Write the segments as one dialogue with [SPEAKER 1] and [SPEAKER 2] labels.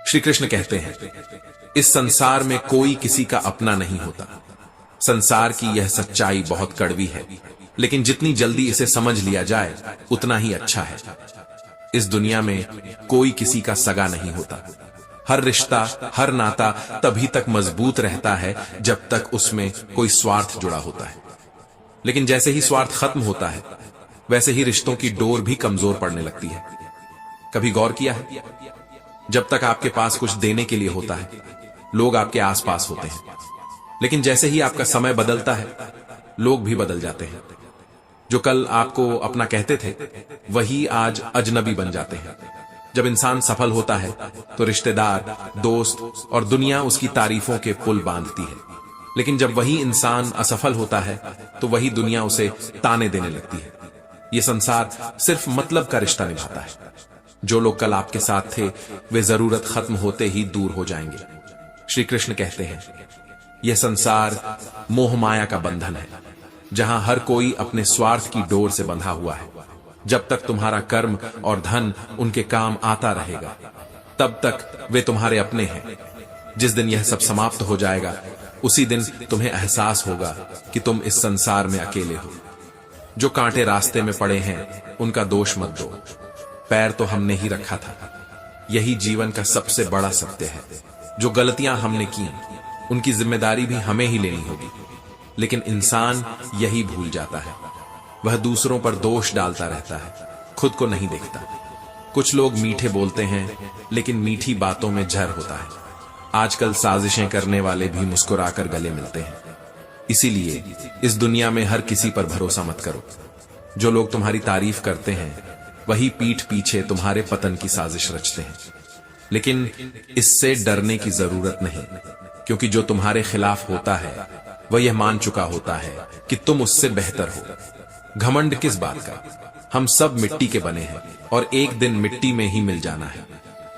[SPEAKER 1] श्री कृष्ण कहते हैं, इस संसार में कोई किसी का अपना नहीं होता। संसार की यह सच्चाई बहुत कड़वी है, लेकिन जितनी जल्दी इसे समझ लिया जाए उतना ही अच्छा है। इस दुनिया में कोई किसी का सगा नहीं होता। हर रिश्ता, हर नाता तभी तक मजबूत रहता है जब तक उसमें कोई स्वार्थ जुड़ा होता है। लेकिन जैसे ही स्वार्थ खत्म होता है, वैसे ही रिश्तों की डोर भी कमजोर पड़ने लगती है। कभी गौर किया है, जब तक आपके पास कुछ देने के लिए होता है, लोग आपके आसपास होते हैं, लेकिन जैसे ही आपका समय बदलता है, लोग भी बदल जाते हैं। जो कल आपको अपना कहते थे, वही आज अजनबी बन जाते हैं। जब इंसान सफल होता है तो रिश्तेदार, दोस्त और दुनिया उसकी तारीफों के पुल बांधती है, लेकिन जब वही इंसान असफल होता है तो वही दुनिया उसे ताने देने लगती है। यह संसार सिर्फ मतलब का रिश्ता निभाता है। जो लोग कल आपके साथ थे, वे जरूरत खत्म होते ही दूर हो जाएंगे। श्री कृष्ण कहते हैं, यह संसार मोह माया का बंधन है, जहां हर कोई अपने स्वार्थ की डोर से बंधा हुआ है। जब तक तुम्हारा कर्म और धन उनके काम आता रहेगा, तब तक वे तुम्हारे अपने हैं। जिस दिन यह सब समाप्त हो जाएगा, उसी दिन तुम्हें एहसास होगा कि तुम इस संसार में अकेले हो। जो कांटे रास्ते में पड़े हैं, उनका दोष मत दो। पैर तो हमने ही रखा था। यही जीवन का सबसे बड़ा सत्य है। जो गलतियां हमने की, उनकी जिम्मेदारी भी हमें ही लेनी होगी। लेकिन इंसान यही भूल जाता है। वह दूसरों पर दोष डालता रहता है, खुद को नहीं देखता। कुछ लोग मीठे बोलते हैं, लेकिन मीठी बातों में जहर होता है। आजकल साजिशें करने वाले भी मुस्कुराकर गले मिलते हैं। इसीलिए इस दुनिया में हर किसी पर भरोसा मत करो। जो लोग तुम्हारी तारीफ करते हैं, वही पीठ पीछे तुम्हारे पतन की साजिश रचते हैं। लेकिन इससे डरने की जरूरत नहीं, क्योंकि जो तुम्हारे खिलाफ होता है, वह यह मान चुका होता है कि तुम उससे बेहतर हो। घमंड किस बात का? हम सब मिट्टी के बने हैं और एक दिन मिट्टी में ही मिल जाना है।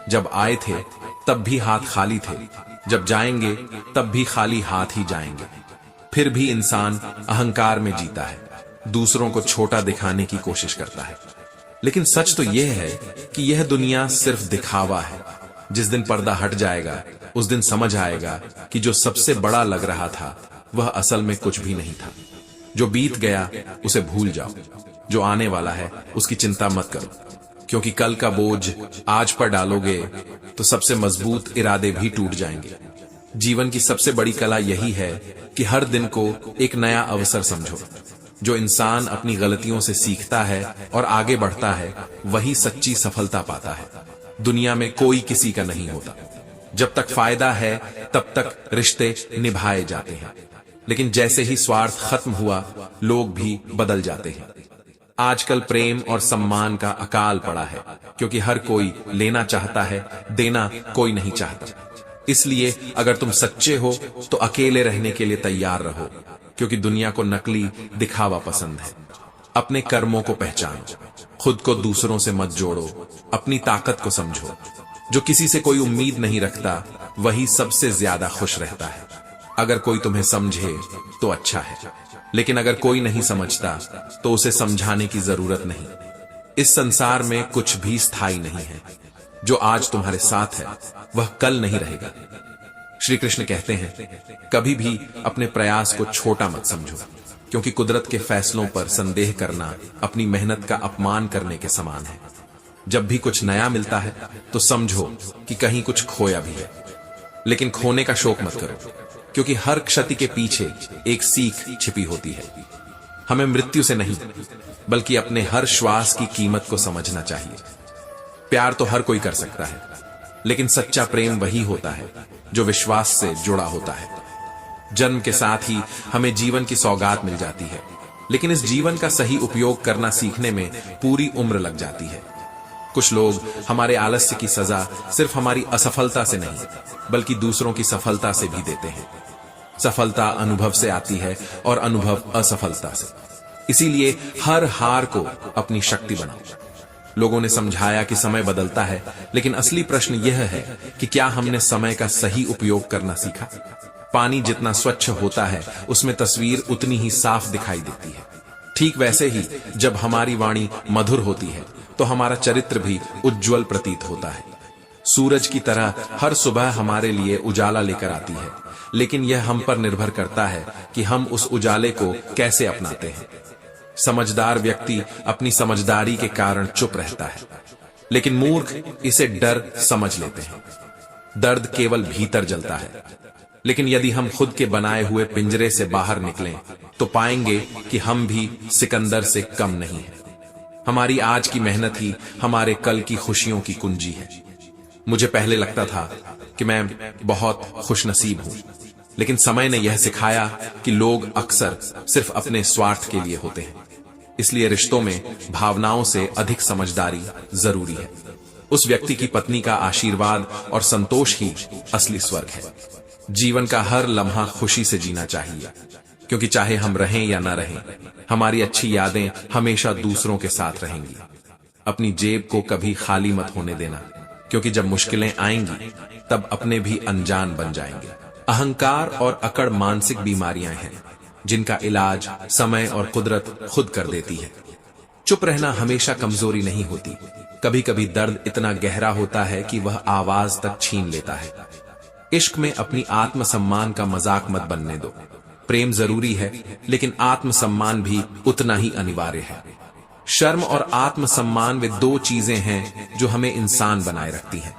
[SPEAKER 1] जब आए थे तब भी हाथ खाली थे, जब जाएंगे तब भी खाली हाथ ही जाएंगे। फिर भी इंसान अहंकार में जीता है, दूसरों को छोटा दिखाने की कोशिश करता है। लेकिन सच तो यह है कि यह दुनिया सिर्फ दिखावा है। जिस दिन पर्दा हट जाएगा, उस दिन समझ आएगा कि जो सबसे बड़ा लग रहा था, वह असल में कुछ भी नहीं था। जो बीत गया उसे भूल जाओ। जो आने वाला है उसकी चिंता मत करो, क्योंकि कल का बोझ आज पर डालोगे तो सबसे मजबूत इरादे भी टूट जाएंगे। जीवन की सबसे बड़ी कला यही है कि हर दिन को एक नया अवसर समझो। जो इंसान अपनी गलतियों से सीखता है और आगे बढ़ता है, वही सच्ची सफलता पाता है। दुनिया में कोई किसी का नहीं होता। जब तक फायदा है, तब तक रिश्ते निभाए जाते हैं, लेकिन जैसे ही स्वार्थ खत्म हुआ, लोग भी बदल जाते हैं। आजकल प्रेम और सम्मान का अकाल पड़ा है, क्योंकि हर कोई लेना चाहता है, देना कोई नहीं चाहता। इसलिए अगर तुम सच्चे हो तो अकेले रहने के लिए तैयार रहो, क्योंकि दुनिया को नकली दिखावा पसंद है। अपने कर्मों को पहचानो, खुद को दूसरों से मत जोड़ो, अपनी ताकत को समझो। जो किसी से कोई उम्मीद नहीं रखता, वही सबसे ज्यादा खुश रहता है। अगर कोई तुम्हें समझे तो अच्छा है, लेकिन अगर कोई नहीं समझता तो उसे समझाने की जरूरत नहीं। इस संसार में कुछ भी स्थायी नहीं है। जो आज तुम्हारे साथ है, वह कल नहीं रहेगा। श्री कृष्ण कहते हैं, कभी भी अपने प्रयास को छोटा मत समझो, क्योंकि कुदरत के फैसलों पर संदेह करना अपनी मेहनत का अपमान करने के समान है। जब भी कुछ नया मिलता है तो समझो कि कहीं कुछ खोया भी है, लेकिन खोने का शौक मत करो, क्योंकि हर क्षति के पीछे एक सीख छिपी होती है। हमें मृत्यु से नहीं, बल्कि अपने हर श्वास की कीमत को समझना चाहिए। प्यार तो हर कोई कर सकता है, लेकिन सच्चा प्रेम वही होता है जो विश्वास से जुड़ा होता है। जन्म के साथ ही हमें जीवन की सौगात मिल जाती है, लेकिन इस जीवन का सही उपयोग करना सीखने में पूरी उम्र लग जाती है। कुछ लोग हमारे आलस्य की सजा सिर्फ हमारी असफलता से नहीं, बल्कि दूसरों की सफलता से भी देते हैं। सफलता अनुभव से आती है और अनुभव असफलता से। इसीलिए हर हार को अपनी शक्ति बनाओ। लोगों ने समझाया कि समय बदलता है, लेकिन असली प्रश्न यह है कि क्या हमने समय का सही उपयोग करना सीखा? पानी जितना स्वच्छ होता है, उसमें तस्वीर उतनी ही साफ दिखाई देती है। ठीक वैसे ही जब हमारी वाणी मधुर होती है, तो हमारा चरित्र भी उज्जवल प्रतीत होता है। सूरज की तरह हर सुबह हमारे लिए उजाला लेकर आती है, लेकिन यह हम पर निर्भर करता है कि हम उस उजाले को कैसे अपनाते हैं। समझदार व्यक्ति अपनी समझदारी के कारण चुप रहता है, लेकिन मूर्ख इसे डर समझ लेते हैं। दर्द केवल भीतर जलता है, लेकिन यदि हम खुद के बनाए हुए पिंजरे से बाहर निकलें तो पाएंगे कि हम भी सिकंदर से कम नहीं हैं। हमारी आज की मेहनत ही हमारे कल की खुशियों की कुंजी है। मुझे पहले लगता था कि मैं बहुत खुशनसीब हूं, लेकिन समय ने यह सिखाया कि लोग अक्सर सिर्फ अपने स्वार्थ के लिए होते हैं। इसलिए रिश्तों में भावनाओं से अधिक समझदारी जरूरी है। उस व्यक्ति की पत्नी का आशीर्वाद और संतोष ही असली स्वर्ग है। जीवन का हर लम्हा खुशी से जीना चाहिए, क्योंकि चाहे हम रहें या न रहें, हमारी अच्छी यादें हमेशा दूसरों के साथ रहेंगी। अपनी जेब को कभी खाली मत होने देना, क्योंकि जब मुश्किलें आएंगी तब अपने भी अनजान बन जाएंगे। अहंकार और अकड़ मानसिक बीमारियां हैं जिनका इलाज समय और कुदरत खुद कर देती है। चुप रहना हमेशा कमजोरी नहीं होती। कभी कभी दर्द इतना गहरा होता है कि वह आवाज तक छीन लेता है। इश्क में अपनी आत्मसम्मान का मजाक मत बनने दो। प्रेम जरूरी है, लेकिन आत्मसम्मान भी उतना ही अनिवार्य है। शर्म और आत्मसम्मान वे दो चीजें हैं जो हमें इंसान बनाए रखती हैं।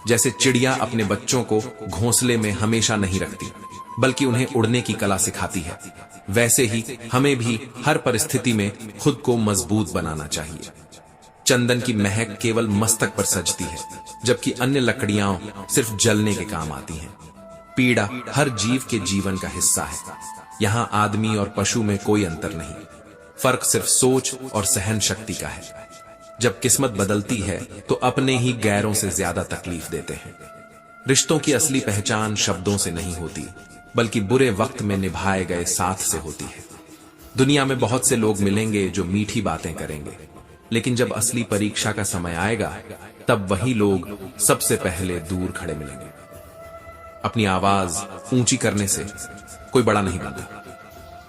[SPEAKER 1] जैसे चिड़िया अपने बच्चों को घोंसले में हमेशा नहीं रखती, बल्कि उन्हें उड़ने की कला सिखाती है, वैसे ही हमें भी हर परिस्थिति में खुद को मजबूत बनाना चाहिए। चंदन की महक केवल मस्तक पर सजती है, जबकि अन्य लकड़ियां सिर्फ जलने के काम आती हैं। पीड़ा हर जीव के जीवन का हिस्सा है। यहाँ आदमी और पशु में कोई अंतर नहीं, फर्क सिर्फ सोच और सहन शक्ति का है। जब किस्मत बदलती है तो अपने ही गैरों से ज्यादा तकलीफ देते हैं। रिश्तों की असली पहचान शब्दों से नहीं होती, बल्कि बुरे वक्त में निभाए गए साथ से होती है। दुनिया में बहुत से लोग मिलेंगे जो मीठी बातें करेंगे, लेकिन जब असली परीक्षा का समय आएगा तब वही लोग सबसे पहले दूर खड़े मिलेंगे। अपनी आवाज ऊंची करने से कोई बड़ा नहीं बनता।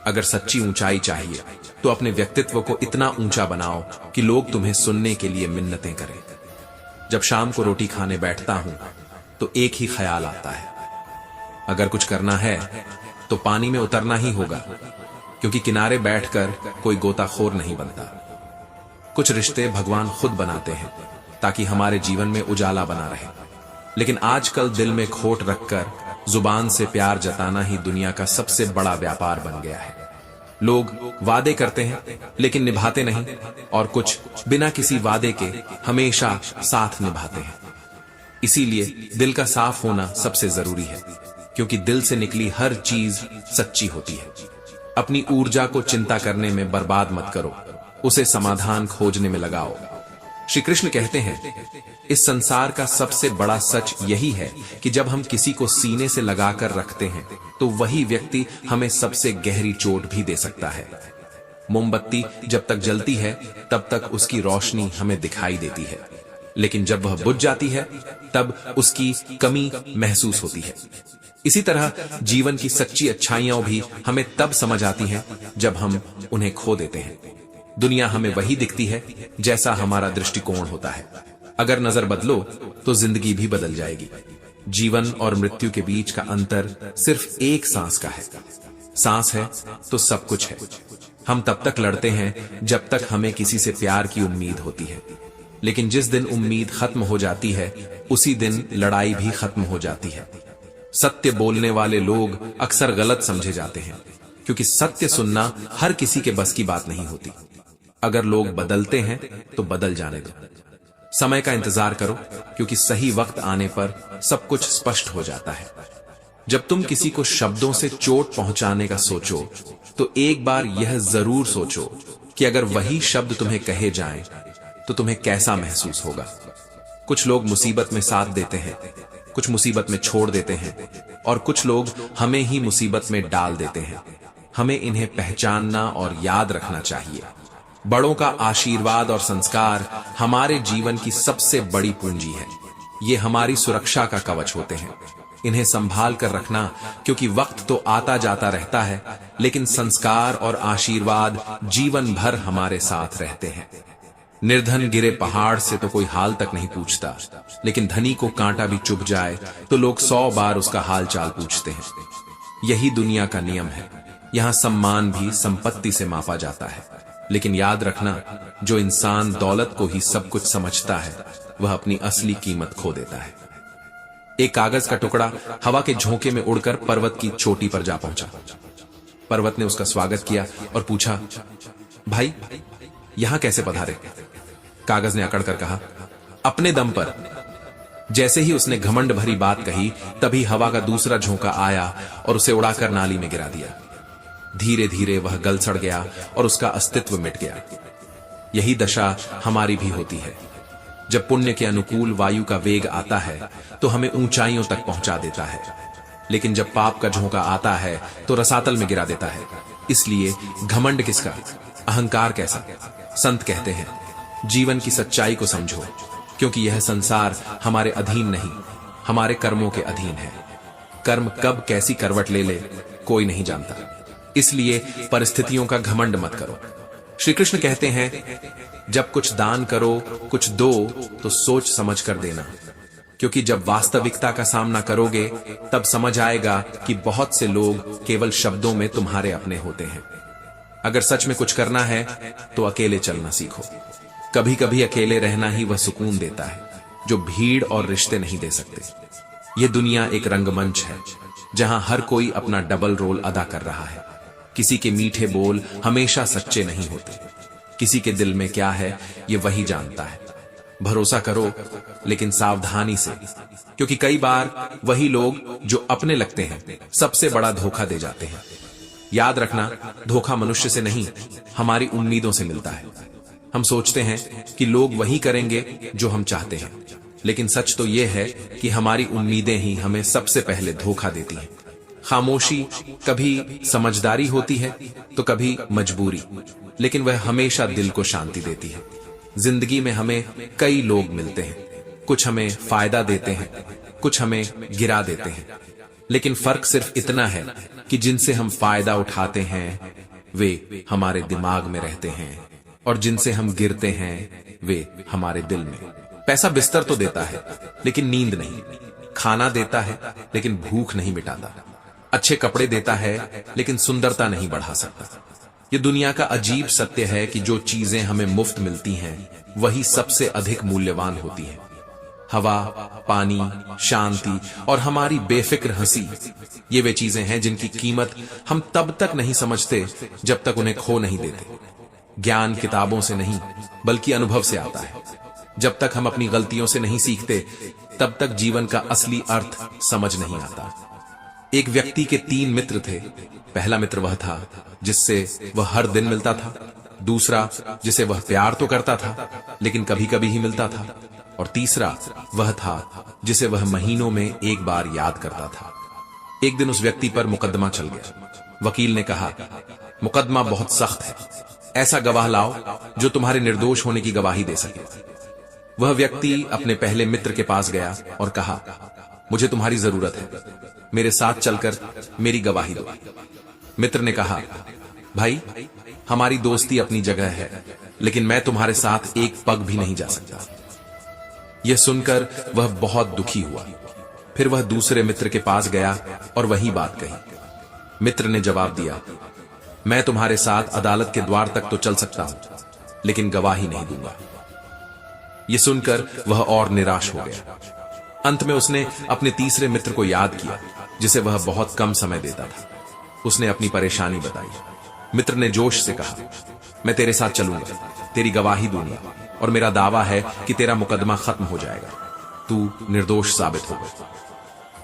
[SPEAKER 1] अगर सच्ची ऊंचाई चाहिए तो अपने व्यक्तित्व को इतना ऊंचा बनाओ कि लोग तुम्हें सुनने के लिए मिन्नतें करें। जब शाम को रोटी खाने बैठता हूं तो एक ही ख्याल आता है, अगर कुछ करना है तो पानी में उतरना ही होगा, क्योंकि किनारे बैठकर कोई गोताखोर नहीं बनता। कुछ रिश्ते भगवान खुद बनाते हैं ताकि हमारे जीवन में उजाला बना रहे, लेकिन आजकल दिल में खोट रखकर जुबान से प्यार जताना ही दुनिया का सबसे बड़ा व्यापार बन गया है। लोग वादे करते हैं लेकिन निभाते नहीं, और कुछ बिना किसी वादे के हमेशा साथ निभाते हैं। इसीलिए दिल का साफ होना सबसे जरूरी है, क्योंकि दिल से निकली हर चीज सच्ची होती है। अपनी ऊर्जा को चिंता करने में बर्बाद मत करो, उसे समाधान खोजने में लगाओ। श्री कृष्ण कहते हैं, इस संसार का सबसे बड़ा सच यही है कि जब हम किसी को सीने से लगाकर रखते हैं तो वही व्यक्ति हमें सबसे गहरी चोट भी दे सकता है। मोमबत्ती जब तक जलती है तब तक उसकी रोशनी हमें दिखाई देती है, लेकिन जब वह बुझ जाती है तब उसकी कमी महसूस होती है। इसी तरह जीवन की सच्ची अच्छाइयां भी हमें तब समझ आती हैं जब हम उन्हें खो देते हैं। दुनिया हमें वही दिखती है जैसा हमारा दृष्टिकोण होता है। अगर नजर बदलो तो जिंदगी भी बदल जाएगी। जीवन और मृत्यु के बीच का अंतर सिर्फ एक सांस का है। सांस है तो सब कुछ है। हम तब तक लड़ते हैं जब तक हमें किसी से प्यार की उम्मीद होती है, लेकिन जिस दिन उम्मीद खत्म हो जाती है उसी दिन लड़ाई भी खत्म हो जाती है। सत्य बोलने वाले लोग अक्सर गलत समझे जाते हैं, क्योंकि सत्य सुनना हर किसी के बस की बात नहीं होती। अगर लोग बदलते हैं तो बदल जाने दो। समय का इंतजार करो, क्योंकि सही वक्त आने पर सब कुछ स्पष्ट हो जाता है। जब तुम किसी को शब्दों से चोट पहुंचाने का सोचो तो एक बार यह जरूर सोचो कि अगर वही शब्द तुम्हें कहे जाएं तो तुम्हें कैसा महसूस होगा। कुछ लोग मुसीबत में साथ देते हैं, कुछ मुसीबत में छोड़ देते हैं, और कुछ लोग हमें ही मुसीबत में डाल देते हैं। हमें इन्हें पहचानना और याद रखना चाहिए। बड़ों का आशीर्वाद और संस्कार हमारे जीवन की सबसे बड़ी पूंजी है। ये हमारी सुरक्षा का कवच होते हैं। इन्हें संभाल कर रखना, क्योंकि वक्त तो आता जाता रहता है, लेकिन संस्कार और आशीर्वाद जीवन भर हमारे साथ रहते हैं। निर्धन गिरे पहाड़ से तो कोई हाल तक नहीं पूछता, लेकिन धनी को कांटा भी चुभ जाए तो लोग 100 बार उसका हाल चाल पूछते हैं। यही दुनिया का नियम है। यहां सम्मान भी संपत्ति से मापा जाता है, लेकिन याद रखना, जो इंसान दौलत को ही सब कुछ समझता है वह अपनी असली कीमत खो देता है। एक कागज का टुकड़ा हवा के झोंके में उड़कर पर्वत की चोटी पर जा पहुंचा। पर्वत ने उसका स्वागत किया और पूछा, भाई यहां कैसे पधारे? कागज ने अकड़कर कहा, अपने दम पर। जैसे ही उसने घमंड भरी बात कही, तभी हवा का दूसरा झोंका आया और उसे उड़ाकर नाली में गिरा दिया। धीरे धीरे वह गल सड़ गया और उसका अस्तित्व मिट गया। यही दशा हमारी भी होती है। जब पुण्य के अनुकूल वायु का वेग आता है तो हमें ऊंचाइयों तक पहुंचा देता है, लेकिन जब पाप का झोंका आता है तो रसातल में गिरा देता है। इसलिए घमंड किसका, अहंकार कैसा? संत कहते हैं, जीवन की सच्चाई को समझो, क्योंकि यह संसार हमारे अधीन नहीं, हमारे कर्मों के अधीन है। कर्म कब कैसी करवट ले ले कोई नहीं जानता, इसलिए परिस्थितियों का घमंड मत करो। श्री कृष्ण कहते हैं, जब कुछ दान करो, कुछ दो तो सोच समझ कर देना, क्योंकि जब वास्तविकता का सामना करोगे तब समझ आएगा कि बहुत से लोग केवल शब्दों में तुम्हारे अपने होते हैं। अगर सच में कुछ करना है तो अकेले चलना सीखो। कभी कभी अकेले रहना ही वह सुकून देता है जो भीड़ और रिश्ते नहीं दे सकते। यह दुनिया एक रंगमंच है जहां हर कोई अपना डबल रोल अदा कर रहा है। किसी के मीठे बोल हमेशा सच्चे नहीं होते। किसी के दिल में क्या है ये वही जानता है। भरोसा करो, लेकिन सावधानी से, क्योंकि कई बार वही लोग जो अपने लगते हैं सबसे बड़ा धोखा दे जाते हैं। याद रखना, धोखा मनुष्य से नहीं, हमारी उम्मीदों से मिलता है। हम सोचते हैं कि लोग वही करेंगे जो हम चाहते हैं, लेकिन सच तो यह है कि हमारी उम्मीदें ही हमें सबसे पहले धोखा देती हैं। खामोशी कभी समझदारी होती है तो कभी मजबूरी, लेकिन वह हमेशा दिल को शांति देती है। जिंदगी में हमें कई लोग मिलते हैं, कुछ हमें फायदा देते हैं, कुछ हमें गिरा देते हैं, लेकिन फर्क सिर्फ इतना है कि जिनसे हम फायदा उठाते हैं वे हमारे दिमाग में रहते हैं और जिनसे हम गिरते हैं वे हमारे दिल में। पैसा बिस्तर तो देता है लेकिन नींद नहीं, खाना देता है लेकिन भूख नहीं मिटाता, अच्छे कपड़े देता है लेकिन सुंदरता नहीं बढ़ा सकता। ये दुनिया का अजीब सत्य है कि जो चीजें हमें मुफ्त मिलती हैं वही सबसे अधिक मूल्यवान होती है। हवा, पानी, शांति और हमारी बेफिक्र हंसी, ये वे चीजें हैं जिनकी कीमत हम तब तक नहीं समझते जब तक उन्हें खो नहीं देते। ज्ञान किताबों से नहीं बल्कि अनुभव से आता है। जब तक हम अपनी गलतियों से नहीं सीखते तब तक जीवन का असली अर्थ समझ नहीं आता। एक व्यक्ति के 3 मित्र थे। पहला मित्र वह था जिससे वह हर दिन मिलता था, दूसरा जिसे वह प्यार तो करता था लेकिन कभी कभी ही मिलता था, और तीसरा वह था जिसे वह महीनों में एक बार याद करता था। एक दिन उस व्यक्ति पर मुकदमा चल गया। वकील ने कहा, मुकदमा बहुत सख्त है, ऐसा गवाह लाओ जो तुम्हारे निर्दोष होने की गवाही दे सके। वह व्यक्ति अपने पहले मित्र के पास गया और कहा, मुझे तुम्हारी जरूरत है, मेरे साथ चलकर मेरी गवाही दो। मित्र ने कहा, भाई हमारी दोस्ती अपनी जगह है, लेकिन मैं तुम्हारे साथ एक पग भी नहीं जा सकता। यह सुनकर वह बहुत दुखी हुआ। फिर वह दूसरे मित्र के पास गया और वही बात कही। मित्र ने जवाब दिया, मैं तुम्हारे साथ अदालत के द्वार तक तो चल सकता हूं, लेकिन गवाही नहीं दूंगा। यह सुनकर वह और निराश हो गया। अंत में उसने अपने तीसरे मित्र को याद किया जिसे वह बहुत कम समय देता था। उसने अपनी परेशानी बताई। मित्र ने जोश से कहा, मैं तेरे साथ चलूंगा, तेरी गवाही दूंगा और मेरा दावा है कि तेरा मुकदमा खत्म हो जाएगा, तू निर्दोष साबित होगा।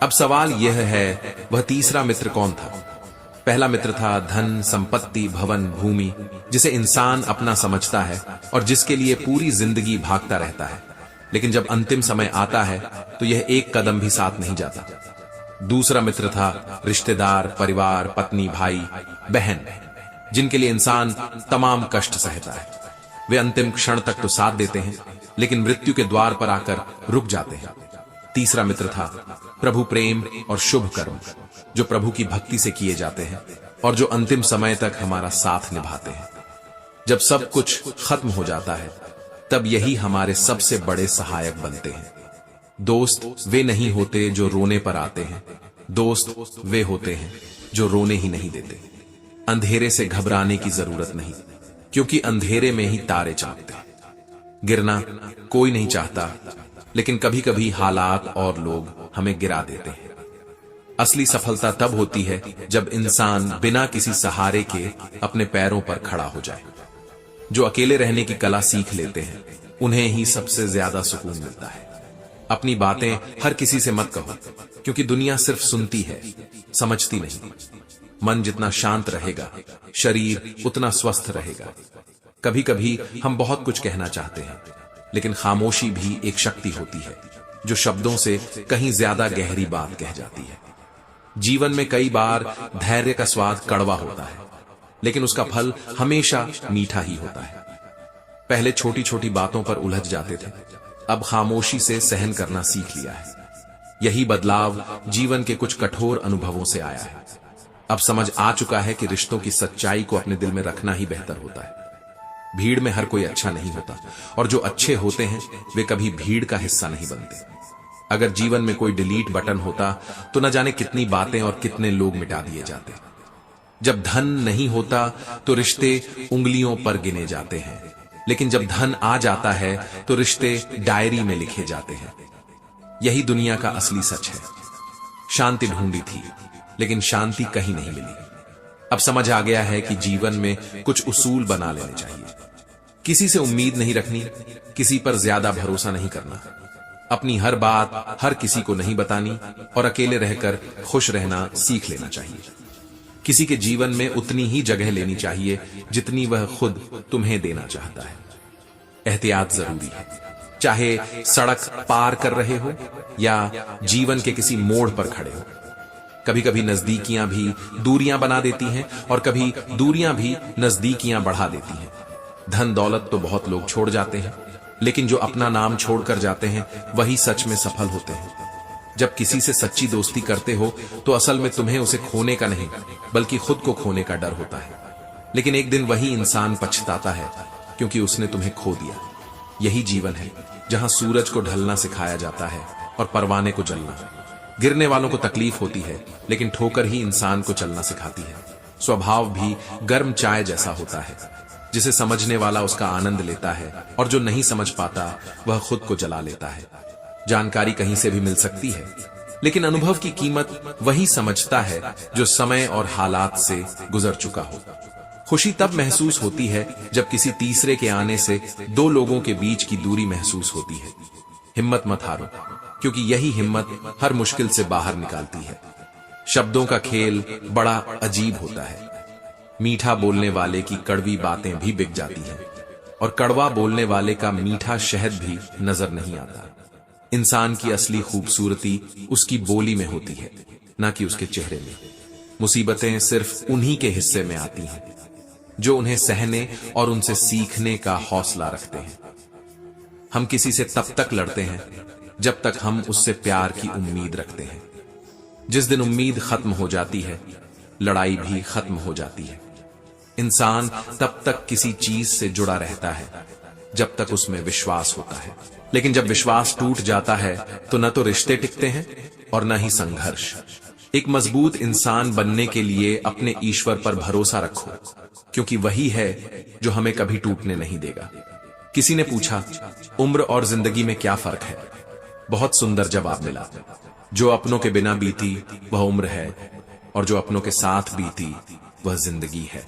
[SPEAKER 1] अब सवाल यह है, वह तीसरा मित्र कौन था? पहला मित्र था धन, संपत्ति, भवन, भूमि, जिसे इंसान अपना समझता है और जिसके लिए पूरी जिंदगी भागता रहता है, लेकिन जब अंतिम समय आता है तो यह एक कदम भी साथ नहीं जाता। दूसरा मित्र था रिश्तेदार, परिवार, पत्नी, भाई, बहन, जिनके लिए इंसान तमाम कष्ट सहता है। वे अंतिम क्षण तक तो साथ देते हैं, लेकिन मृत्यु के द्वार पर आकर रुक जाते हैं। तीसरा मित्र था प्रभु प्रेम और शुभ कर्म, जो प्रभु की भक्ति से किए जाते हैं और जो अंतिम समय तक हमारा साथ निभाते हैं। जब सब कुछ खत्म हो जाता है तब यही हमारे सबसे बड़े सहायक बनते हैं। दोस्त वे नहीं होते जो रोने पर आते हैं, दोस्त वे होते हैं जो रोने ही नहीं देते। अंधेरे से घबराने की जरूरत नहीं, क्योंकि अंधेरे में ही तारे चमकते हैं। गिरना कोई नहीं चाहता, लेकिन कभी कभी हालात और लोग हमें गिरा देते हैं। असली सफलता तब होती है जब इंसान बिना किसी सहारे के अपने पैरों पर खड़ा हो जाए। जो अकेले रहने की कला सीख लेते हैं, उन्हें ही सबसे ज्यादा सुकून मिलता है। अपनी बातें हर किसी से मत कहो, क्योंकि दुनिया सिर्फ सुनती है, समझती नहीं। मन जितना शांत रहेगा, शरीर उतना स्वस्थ रहेगा। कभी कभी हम बहुत कुछ कहना चाहते हैं, लेकिन खामोशी भी एक शक्ति होती है जो शब्दों से कहीं ज्यादा गहरी बात कह जाती है। जीवन में कई बार धैर्य का स्वाद कड़वा होता है, लेकिन उसका फल हमेशा मीठा ही होता है। पहले छोटी छोटी बातों पर उलझ जाते थे, अब खामोशी से सहन करना सीख लिया है। यही बदलाव जीवन के कुछ कठोर अनुभवों से आया है। अब समझ आ चुका है कि रिश्तों की सच्चाई को अपने दिल में रखना ही बेहतर होता है। भीड़ में हर कोई अच्छा नहीं होता, और जो अच्छे होते हैं वे कभी भीड़ का हिस्सा नहीं बनते। अगर जीवन में कोई डिलीट बटन होता तो न जाने कितनी बातें और कितने लोग मिटा दिए जाते। जब धन नहीं होता तो रिश्ते उंगलियों पर गिने जाते हैं, लेकिन जब धन आ जाता है तो रिश्ते डायरी में लिखे जाते हैं। यही दुनिया का असली सच है। शांति ढूंढी थी, लेकिन शांति कहीं नहीं मिली। अब समझ आ गया है कि जीवन में कुछ उसूल बना लेने चाहिए। किसी से उम्मीद नहीं रखनी, किसी पर ज्यादा भरोसा नहीं करना, अपनी हर बात हर किसी को नहीं बतानी, और अकेले रहकर खुश रहना सीख लेना चाहिए। किसी के जीवन में उतनी ही जगह लेनी चाहिए जितनी वह खुद तुम्हें देना चाहता है। एहतियात जरूरी है, चाहे सड़क पार कर रहे हो या जीवन के किसी मोड़ पर खड़े हो। कभी कभी नजदीकियां भी दूरियां बना देती हैं, और कभी दूरियां भी नजदीकियां बढ़ा देती हैं। धन दौलत तो बहुत लोग छोड़ जाते हैं, लेकिन जो अपना नाम छोड़कर जाते हैं वही सच में सफल होते हैं। जब किसी से सच्ची दोस्ती करते हो तो असल में तुम्हें उसे खोने का नहीं, बल्कि खुद को खोने का डर होता है। लेकिन एक दिन वही इंसान पछताता है, क्योंकि उसने तुम्हें खो दिया। यही जीवन है जहां सूरज को ढलना सिखाया जाता है और परवाने को जलना। गिरने वालों को तकलीफ होती है, लेकिन ठोकर ही इंसान को चलना सिखाती है। स्वभाव भी गर्म चाय जैसा होता है, जिसे समझने वाला उसका आनंद लेता है, और जो नहीं समझ पाता वह खुद को जला लेता है। जानकारी कहीं से भी मिल सकती है, लेकिन अनुभव की कीमत वही समझता है जो समय और हालात से गुजर चुका हो। खुशी तब महसूस होती है जब किसी तीसरे के आने से दो लोगों के बीच की दूरी महसूस होती है। हिम्मत मत हारो, क्योंकि यही हिम्मत हर मुश्किल से बाहर निकालती है। शब्दों का खेल बड़ा अजीब होता है। मीठा बोलने वाले की कड़वी बातें भी बिक जाती हैं, और कड़वा बोलने वाले का मीठा शहद भी नजर नहीं आता। इंसान की असली खूबसूरती उसकी बोली में होती है, ना कि उसके चेहरे में। मुसीबतें सिर्फ उन्हीं के हिस्से में आती हैं जो उन्हें सहने और उनसे सीखने का हौसला रखते हैं। हम किसी से तब तक लड़ते हैं जब तक हम उससे प्यार की उम्मीद रखते हैं। जिस दिन उम्मीद खत्म हो जाती है, लड़ाई भी खत्म हो जाती है। इंसान तब तक किसी चीज से जुड़ा रहता है जब तक उसमें विश्वास होता है, लेकिन जब विश्वास टूट जाता है तो न तो रिश्ते टिकते हैं और न ही संघर्ष। एक मजबूत इंसान बनने के लिए अपने ईश्वर पर भरोसा रखो, क्योंकि वही है जो हमें कभी टूटने नहीं देगा। किसी ने पूछा, उम्र और जिंदगी में क्या फर्क है? बहुत सुंदर जवाब मिला, जो अपनों के बिना बीती वह उम्र है, और जो अपनों के साथ बीती वह जिंदगी है।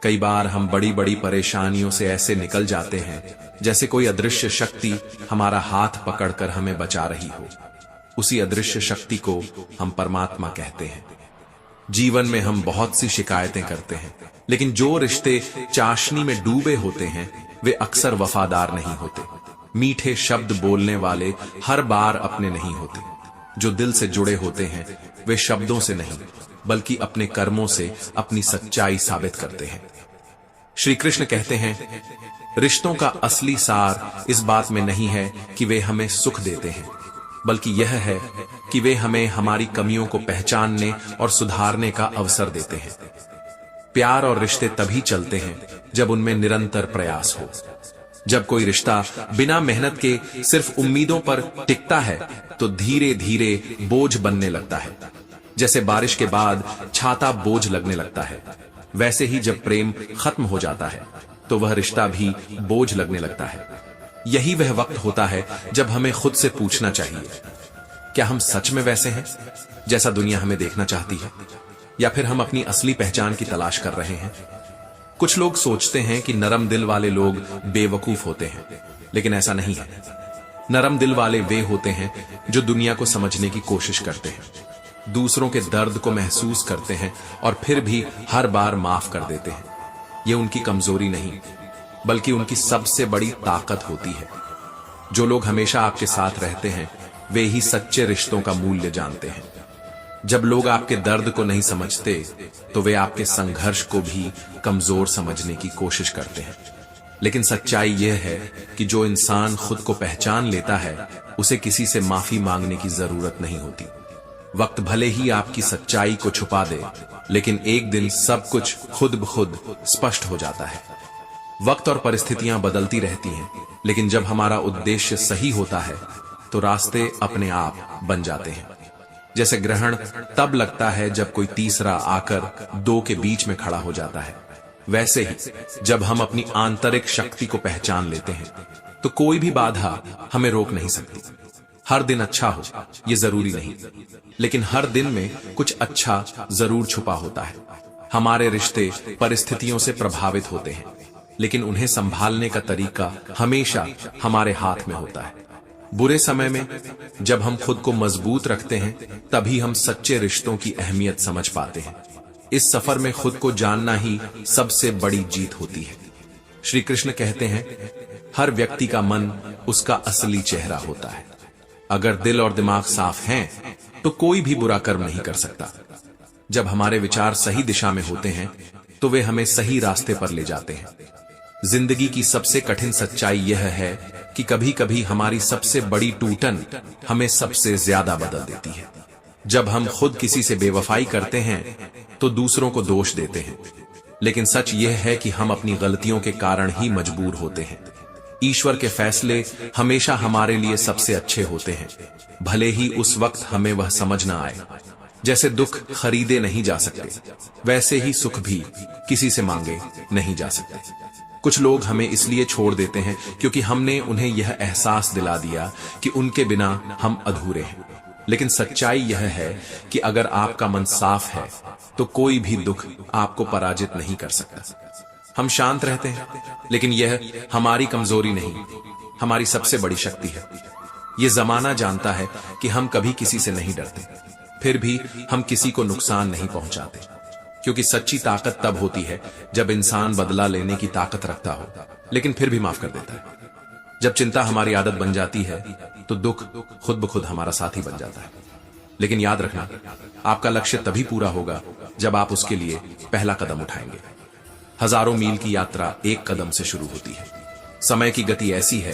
[SPEAKER 1] कई बार हम बड़ी बड़ी परेशानियों से ऐसे निकल जाते हैं जैसे कोई अदृश्य शक्ति हमारा हाथ पकड़कर हमें बचा रही हो। उसी अदृश्य शक्ति को हम परमात्मा कहते हैं। जीवन में हम बहुत सी शिकायतें करते हैं, लेकिन जो रिश्ते चाशनी में डूबे होते हैं वे अक्सर वफादार नहीं होते। मीठे शब्द बोलने वाले हर बार अपने नहीं होते। जो दिल से जुड़े होते हैं वे शब्दों से नहीं, बल्कि अपने कर्मों से अपनी सच्चाई साबित करते हैं। श्री कृष्ण कहते हैं, रिश्तों का असली सार इस बात में नहीं है कि वे हमें सुख देते हैं, बल्कि यह है कि वे हमें हमारी कमियों को पहचानने और सुधारने का अवसर देते हैं। प्यार और रिश्ते तभी चलते हैं जब उनमें निरंतर प्रयास हो। जब कोई रिश्ता बिना मेहनत के सिर्फ उम्मीदों पर टिकता है तो धीरे धीरे बोझ बनने लगता है। जैसे बारिश के बाद छाता बोझ लगने लगता है, वैसे ही जब प्रेम खत्म हो जाता है तो वह रिश्ता भी बोझ लगने लगता है। यही वह वक्त होता है जब हमें खुद से पूछना चाहिए, क्या हम सच में वैसे हैं जैसा दुनिया हमें देखना चाहती है, या फिर हम अपनी असली पहचान की तलाश कर रहे हैं। कुछ लोग सोचते हैं कि नरम दिल वाले लोग बेवकूफ होते हैं, लेकिन ऐसा नहीं है। नरम दिल वाले वे होते हैं जो दुनिया को समझने की कोशिश करते हैं, दूसरों के दर्द को महसूस करते हैं और फिर भी हर बार माफ कर देते हैं। यह उनकी कमजोरी नहीं, बल्कि उनकी सबसे बड़ी ताकत होती है। जो लोग हमेशा आपके साथ रहते हैं वे ही सच्चे रिश्तों का मूल्य जानते हैं। जब लोग आपके दर्द को नहीं समझते तो वे आपके संघर्ष को भी कमजोर समझने की कोशिश करते हैं। लेकिन सच्चाई यह है कि जो इंसान खुद को पहचान लेता है उसे किसी से माफी मांगने की जरूरत नहीं होती। वक्त भले ही आपकी सच्चाई को छुपा दे, लेकिन एक दिन सब कुछ खुद ब खुद स्पष्ट हो जाता है। वक्त और परिस्थितियां बदलती रहती हैं, लेकिन जब हमारा उद्देश्य सही होता है तो रास्ते अपने आप बन जाते हैं। जैसे ग्रहण तब लगता है जब कोई तीसरा आकर दो के बीच में खड़ा हो जाता है, वैसे ही जब हम अपनी आंतरिक शक्ति को पहचान लेते हैं तो कोई भी बाधा हमें रोक नहीं सकती। हर दिन अच्छा हो ये जरूरी नहीं, लेकिन हर दिन में कुछ अच्छा जरूर छुपा होता है। हमारे रिश्ते परिस्थितियों से प्रभावित होते हैं, लेकिन उन्हें संभालने का तरीका हमेशा हमारे हाथ में होता है। बुरे समय में जब हम खुद को मजबूत रखते हैं तभी हम सच्चे रिश्तों की अहमियत समझ पाते हैं। इस सफर में खुद को जानना ही सबसे बड़ी जीत होती है। श्री कृष्ण कहते हैं, हर व्यक्ति का मन उसका असली चेहरा होता है। अगर दिल और दिमाग साफ हैं तो कोई भी बुरा कर्म नहीं कर सकता। जब हमारे विचार सही दिशा में होते हैं तो वे हमें सही रास्ते पर ले जाते हैं। जिंदगी की सबसे कठिन सच्चाई यह है कि कभी कभी हमारी सबसे बड़ी टूटन हमें सबसे ज्यादा बदल देती है। जब हम खुद किसी से बेवफाई करते हैं तो दूसरों को दोष देते हैं, लेकिन सच यह है कि हम अपनी गलतियों के कारण ही मजबूर होते हैं। ईश्वर के फैसले हमेशा हमारे लिए सबसे अच्छे होते हैं, भले ही उस वक्त हमें वह समझ ना आए। जैसे दुख खरीदे नहीं जा सकते, वैसे ही सुख भी किसी से मांगे नहीं जा सकते। कुछ लोग हमें इसलिए छोड़ देते हैं क्योंकि हमने उन्हें यह एहसास दिला दिया कि उनके बिना हम अधूरे हैं। लेकिन सच्चाई यह है कि अगर आपका मन साफ है तो कोई भी दुख आपको पराजित नहीं कर सकता। हम शांत रहते हैं, लेकिन यह हमारी कमजोरी नहीं, हमारी सबसे बड़ी शक्ति है। यह जमाना जानता है कि हम कभी किसी से नहीं डरते, फिर भी हम किसी को नुकसान नहीं पहुंचाते, क्योंकि सच्ची ताकत तब होती है जब इंसान बदला लेने की ताकत रखता हो, लेकिन फिर भी माफ कर देता है। जब चिंता हमारी आदत बन जाती है तो दुख खुद ब खुद हमारा साथी बन जाता है। लेकिन याद रखना, आपका लक्ष्य तभी पूरा होगा जब आप उसके लिए पहला कदम उठाएंगे। हजारों मील की यात्रा एक कदम से शुरू होती है। समय की गति ऐसी है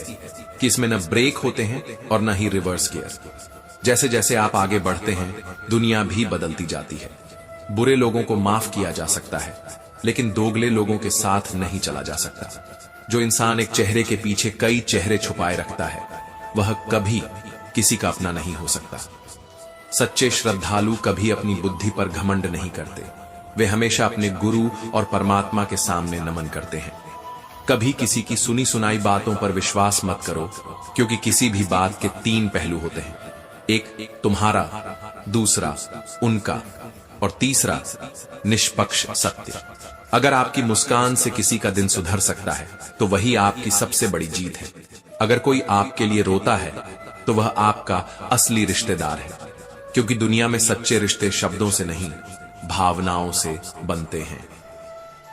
[SPEAKER 1] कि इसमें न ब्रेक होते हैं और न ही रिवर्स गियर। जैसे जैसे आप आगे बढ़ते हैं दुनिया भी बदलती जाती है। बुरे लोगों को माफ किया जा सकता है, लेकिन दोगले लोगों के साथ नहीं चला जा सकता। जो इंसान एक चेहरे के पीछे कई चेहरे छुपाए रखता है वह कभी किसी का अपना नहीं हो सकता। सच्चे श्रद्धालु कभी अपनी बुद्धि पर घमंड नहीं करते, वे हमेशा अपने गुरु और परमात्मा के सामने नमन करते हैं। कभी किसी की सुनी सुनाई बातों पर विश्वास मत करो, क्योंकि किसी भी बात के तीन पहलू होते हैं, एक तुम्हारा, दूसरा उनका और तीसरा निष्पक्ष सत्य। अगर आपकी मुस्कान से किसी का दिन सुधर सकता है तो वही आपकी सबसे बड़ी जीत है। अगर कोई आपके लिए रोता है तो वह आपका असली रिश्तेदार है, क्योंकि दुनिया में सच्चे रिश्ते शब्दों से नहीं भावनाओं से बनते हैं।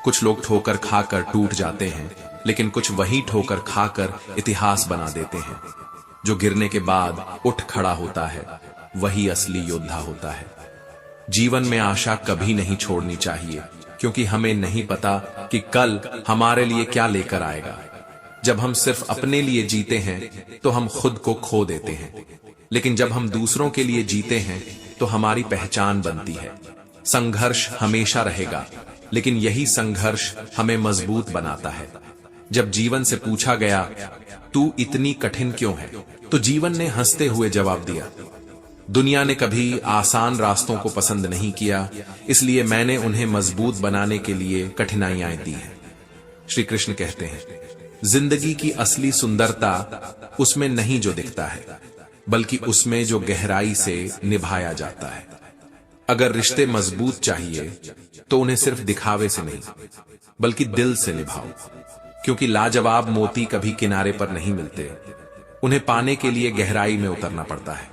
[SPEAKER 1] कुछ लोग ठोकर खाकर टूट जाते हैं, लेकिन कुछ वही ठोकर खाकर इतिहास बना देते हैं। जो गिरने के बाद उठ खड़ा होता है वही असली योद्धा होता है। जीवन में आशा कभी नहीं छोड़नी चाहिए, क्योंकि हमें नहीं पता कि कल हमारे लिए क्या लेकर आएगा। जब हम सिर्फ अपने लिए जीते हैं तो हम खुद को खो देते हैं, लेकिन जब हम दूसरों के लिए जीते हैं तो हमारी पहचान बनती है। संघर्ष हमेशा रहेगा, लेकिन यही संघर्ष हमें मजबूत बनाता है। जब जीवन से पूछा गया, तू इतनी कठिन क्यों है, तो जीवन ने हंसते हुए जवाब दिया, दुनिया ने कभी आसान रास्तों को पसंद नहीं किया, इसलिए मैंने उन्हें मजबूत बनाने के लिए कठिनाइयां दी हैं। श्री कृष्ण कहते हैं, जिंदगी की असली सुंदरता उसमें नहीं जो दिखता है, बल्कि उसमें जो गहराई से निभाया जाता है। अगर रिश्ते मजबूत चाहिए तो उन्हें सिर्फ दिखावे से नहीं, बल्कि दिल से निभाओ, क्योंकि लाजवाब मोती कभी किनारे पर नहीं मिलते, उन्हें पाने के लिए गहराई में उतरना पड़ता है।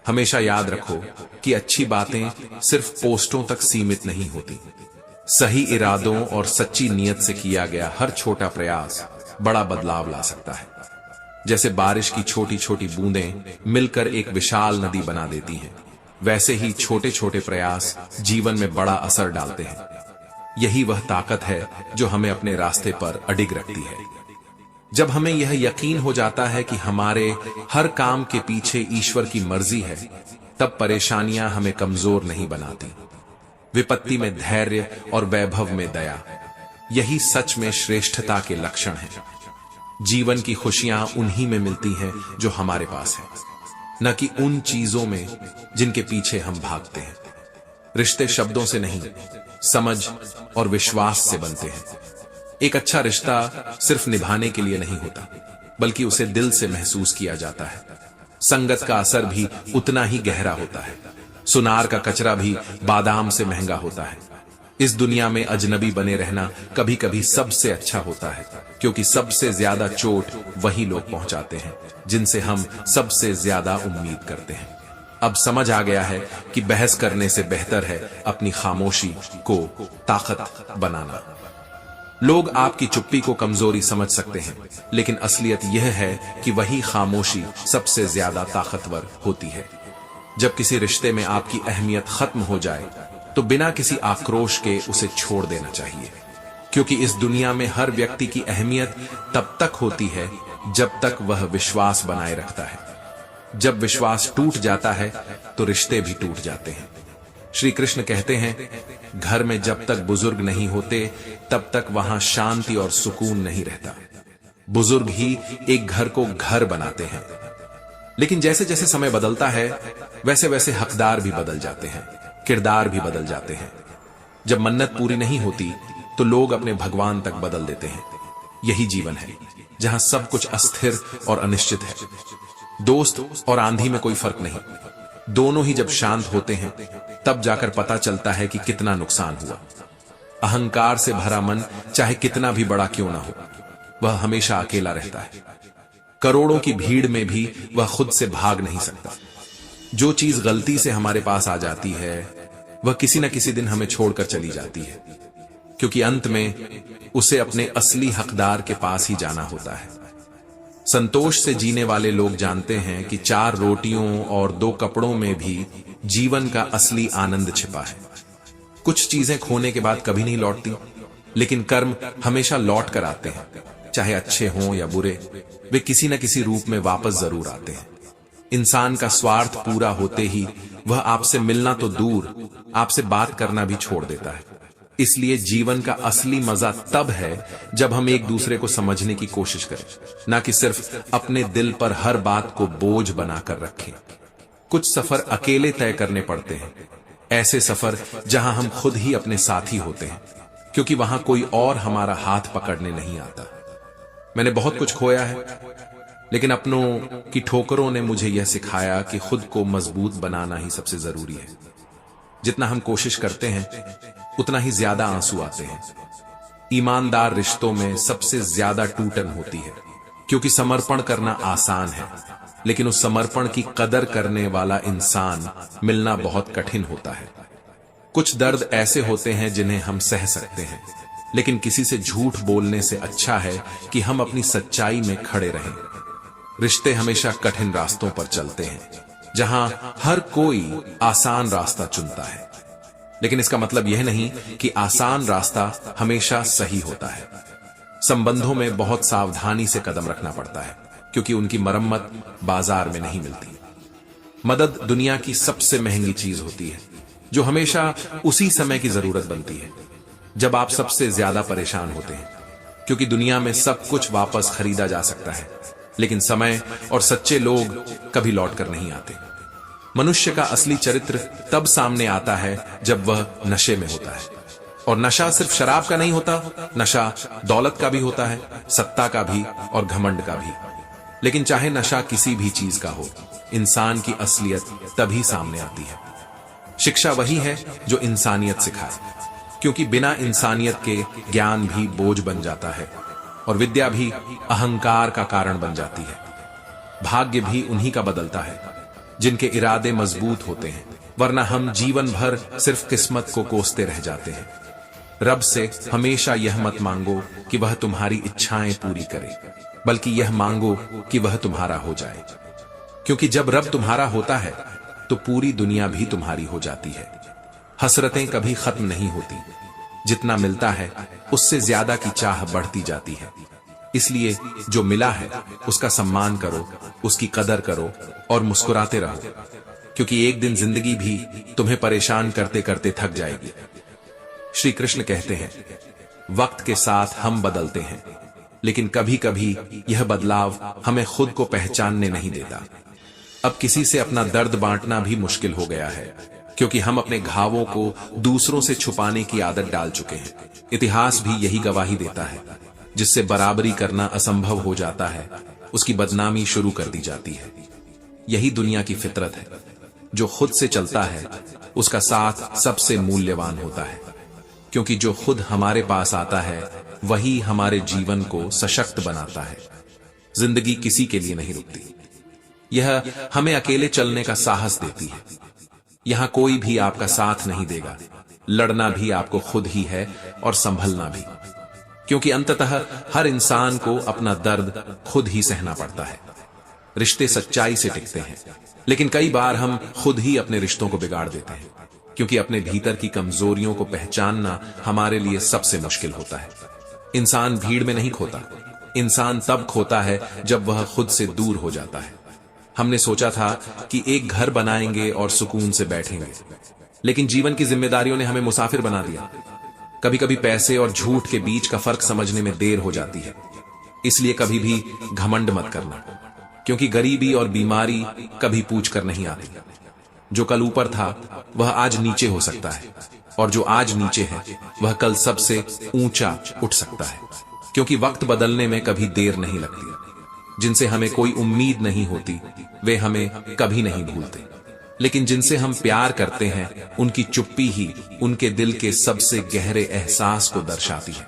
[SPEAKER 1] हमेशा याद रखो कि अच्छी बातें सिर्फ पोस्टों तक सीमित नहीं होती। सही इरादों और सच्ची नीयत से किया गया हर छोटा प्रयास बड़ा बदलाव ला सकता है। जैसे बारिश की छोटी छोटी बूंदें मिलकर एक विशाल नदी बना देती हैं, वैसे ही छोटे छोटे प्रयास जीवन में बड़ा असर डालते हैं। यही वह ताकत है जो हमें अपने रास्ते पर अडिग रखती है। जब हमें यह यकीन हो जाता है कि हमारे हर काम के पीछे ईश्वर की मर्जी है, तब परेशानियां हमें कमजोर नहीं बनाती। विपत्ति में धैर्य और वैभव में दया, यही सच में श्रेष्ठता के लक्षण हैं। जीवन की खुशियां उन्हीं में मिलती हैं जो हमारे पास है, न कि उन चीजों में जिनके पीछे हम भागते हैं। रिश्ते शब्दों से नहीं, समझ और विश्वास से बनते हैं। एक अच्छा रिश्ता सिर्फ निभाने के लिए नहीं होता, बल्कि उसे दिल से महसूस किया जाता है। संगत का असर भी उतना ही गहरा होता है। सुनार का कचरा भी बादाम से महंगा होता है। इस दुनिया में अजनबी बने रहना कभी कभी सबसे अच्छा होता है, क्योंकि सबसे ज्यादा चोट वही लोग पहुंचाते हैं जिनसे हम सबसे ज्यादा उम्मीद करते हैं। अब समझ आ गया है कि बहस करने से बेहतर है अपनी खामोशी को ताकत बनाना। लोग आपकी चुप्पी को कमजोरी समझ सकते हैं, लेकिन असलियत यह है कि वही खामोशी सबसे ज्यादा ताकतवर होती है। जब किसी रिश्ते में आपकी अहमियत खत्म हो जाए तो बिना किसी आक्रोश के उसे छोड़ देना चाहिए, क्योंकि इस दुनिया में हर व्यक्ति की अहमियत तब तक होती है जब तक वह विश्वास बनाए रखता है। जब विश्वास टूट जाता है तो रिश्ते भी टूट जाते हैं। श्री कृष्ण कहते हैं, घर में जब तक बुजुर्ग नहीं होते तब तक वहां शांति और सुकून नहीं रहता। बुजुर्ग ही एक घर को घर बनाते हैं। लेकिन जैसे जैसे समय बदलता है, वैसे वैसे हकदार भी बदल जाते हैं, किरदार भी बदल जाते हैं। जब मन्नत पूरी नहीं होती तो लोग अपने भगवान तक बदल देते हैं। यही जीवन है जहां सब कुछ अस्थिर और अनिश्चित है। दोस्त और आंधी में कोई फर्क नहीं, दोनों ही जब शांत होते हैं तब जाकर पता चलता है कि कितना नुकसान हुआ। अहंकार से भरा मन चाहे कितना भी बड़ा क्यों ना हो, वह हमेशा अकेला रहता है। करोड़ों की भीड़ में भी वह खुद से भाग नहीं सकता। जो चीज गलती से हमारे पास आ जाती है, वह किसी न किसी दिन हमें छोड़कर चली जाती है, क्योंकि अंत में उसे अपने असली हकदार के पास ही जाना होता है। संतोष से जीने वाले लोग जानते हैं कि 4 रोटियों और 2 कपड़ों में भी जीवन का असली आनंद छिपा है। कुछ चीजें खोने के बाद कभी नहीं लौटती, लेकिन कर्म हमेशा लौट कर आते हैं। चाहे अच्छे हों या बुरे, वे किसी न किसी रूप में वापस जरूर आते हैं। इंसान का स्वार्थ पूरा होते ही वह आपसे मिलना तो दूर, आपसे बात करना भी छोड़ देता है। इसलिए जीवन का असली मजा तब है जब हम एक दूसरे को समझने की कोशिश करें, ना कि सिर्फ अपने दिल पर हर बात को बोझ बनाकर रखें। कुछ सफर अकेले तय करने पड़ते हैं, ऐसे सफर जहां हम खुद ही अपने साथी होते हैं, क्योंकि वहां कोई और हमारा हाथ पकड़ने नहीं आता। मैंने बहुत कुछ खोया है, लेकिन अपनों की ठोकरों ने मुझे यह सिखाया कि खुद को मजबूत बनाना ही सबसे जरूरी है। जितना हम कोशिश करते हैं उतना ही ज्यादा आंसू आते हैं। ईमानदार रिश्तों में सबसे ज्यादा टूटन होती है, क्योंकि समर्पण करना आसान है, लेकिन उस समर्पण की कदर करने वाला इंसान मिलना बहुत कठिन होता है। कुछ दर्द ऐसे होते हैं जिन्हें हम सह सकते हैं, लेकिन किसी से झूठ बोलने से अच्छा है कि हम अपनी सच्चाई में खड़े रहें। रिश्ते हमेशा कठिन रास्तों पर चलते हैं, जहां हर कोई आसान रास्ता चुनता है, लेकिन इसका मतलब यह नहीं कि आसान रास्ता हमेशा सही होता है। संबंधों में बहुत सावधानी से कदम रखना पड़ता है, क्योंकि उनकी मरम्मत बाजार में नहीं मिलती। मदद दुनिया की सबसे महंगी चीज होती है, जो हमेशा उसी समय की जरूरत बनती है जब आप सबसे ज्यादा परेशान होते हैं, क्योंकि दुनिया में सब कुछ वापस खरीदा जा सकता है, लेकिन समय और सच्चे लोग कभी लौट कर नहीं आते। मनुष्य का असली चरित्र तब सामने आता है जब वह नशे में होता है। और नशा सिर्फ शराब का नहीं होता, नशा दौलत का भी होता है, सत्ता का भी और घमंड का भी। लेकिन चाहे नशा किसी भी चीज का हो, इंसान की असलियत तभी सामने आती है। शिक्षा वही है जो इंसानियत सिखाए, क्योंकि बिना इंसानियत के ज्ञान भी बोझ बन जाता है और विद्या भी अहंकार का कारण बन जाती है। भाग्य भी उन्हीं का बदलता है जिनके इरादे मजबूत होते हैं, वरना हम जीवन भर सिर्फ किस्मत को कोसते रह जाते हैं। रब से हमेशा यह मत मांगो कि वह तुम्हारी इच्छाएं पूरी करे, बल्कि यह मांगो कि वह तुम्हारा हो जाए, क्योंकि जब रब तुम्हारा होता है तो पूरी दुनिया भी तुम्हारी हो जाती है। हसरतें कभी खत्म नहीं होती, जितना मिलता है उससे ज्यादा की चाह बढ़ती जाती है। इसलिए जो मिला है उसका सम्मान करो, उसकी कदर करो और मुस्कुराते रहो, क्योंकि एक दिन जिंदगी भी तुम्हें परेशान करते करते थक जाएगी। श्री कृष्ण कहते हैं, वक्त के साथ हम बदलते हैं, लेकिन कभी कभी यह बदलाव हमें खुद को पहचानने नहीं देता। अब किसी से अपना दर्द बांटना भी मुश्किल हो गया है, क्योंकि हम अपने घावों को दूसरों से छुपाने की आदत डाल चुके हैं। इतिहास भी यही गवाही देता है, जिससे बराबरी करना असंभव हो जाता है, उसकी बदनामी शुरू कर दी जाती है। यही दुनिया की फितरत है। जो खुद से चलता है उसका साथ सबसे मूल्यवान होता है, क्योंकि जो खुद हमारे पास आता है वही हमारे जीवन को सशक्त बनाता है। जिंदगी किसी के लिए नहीं रुकती, यह हमें अकेले चलने का साहस देती है। यहां कोई भी आपका साथ नहीं देगा, लड़ना भी आपको खुद ही है और संभलना भी, क्योंकि अंततः हर इंसान को अपना दर्द खुद ही सहना पड़ता है। रिश्ते सच्चाई से टिकते हैं, लेकिन कई बार हम खुद ही अपने रिश्तों को बिगाड़ देते हैं, क्योंकि अपने भीतर की कमजोरियों को पहचानना हमारे लिए सबसे मुश्किल होता है। इंसान भीड़ में नहीं खोता, इंसान तब खोता है जब वह खुद से दूर हो जाता है। हमने सोचा था कि एक घर बनाएंगे और सुकून से बैठेंगे, लेकिन जीवन की जिम्मेदारियों ने हमें मुसाफिर बना दिया। कभी कभी पैसे और झूठ के बीच का फर्क समझने में देर हो जाती है। इसलिए कभी भी घमंड मत करना, क्योंकि गरीबी और बीमारी कभी पूछ कर नहीं आती। जो कल ऊपर था वह आज नीचे हो सकता है, और जो आज नीचे है वह कल सबसे ऊंचा उठ सकता है, क्योंकि वक्त बदलने में कभी देर नहीं लगती। जिनसे हमें कोई उम्मीद नहीं होती वे हमें कभी नहीं भूलते, लेकिन जिनसे हम प्यार करते हैं उनकी चुप्पी ही उनके दिल के सबसे गहरे एहसास को दर्शाती है।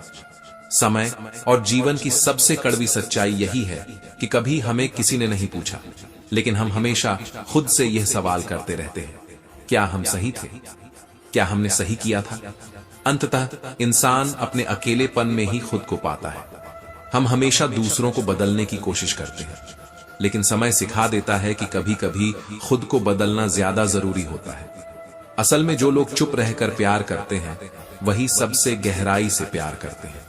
[SPEAKER 1] समय और जीवन की सबसे कड़वी सच्चाई यही है कि कभी हमें किसी ने नहीं पूछा, लेकिन हम हमेशा खुद से यह सवाल करते रहते हैं, क्या हम सही थे? क्या हमने सही किया था? अंततः इंसान अपने अकेलेपन में ही खुद को पाता है। हम हमेशा दूसरों को बदलने की कोशिश करते हैं, लेकिन समय सिखा देता है कि कभी कभी खुद को बदलना ज्यादा जरूरी होता है। असल में जो लोग चुप रहकर प्यार करते हैं वही सबसे गहराई से प्यार करते हैं।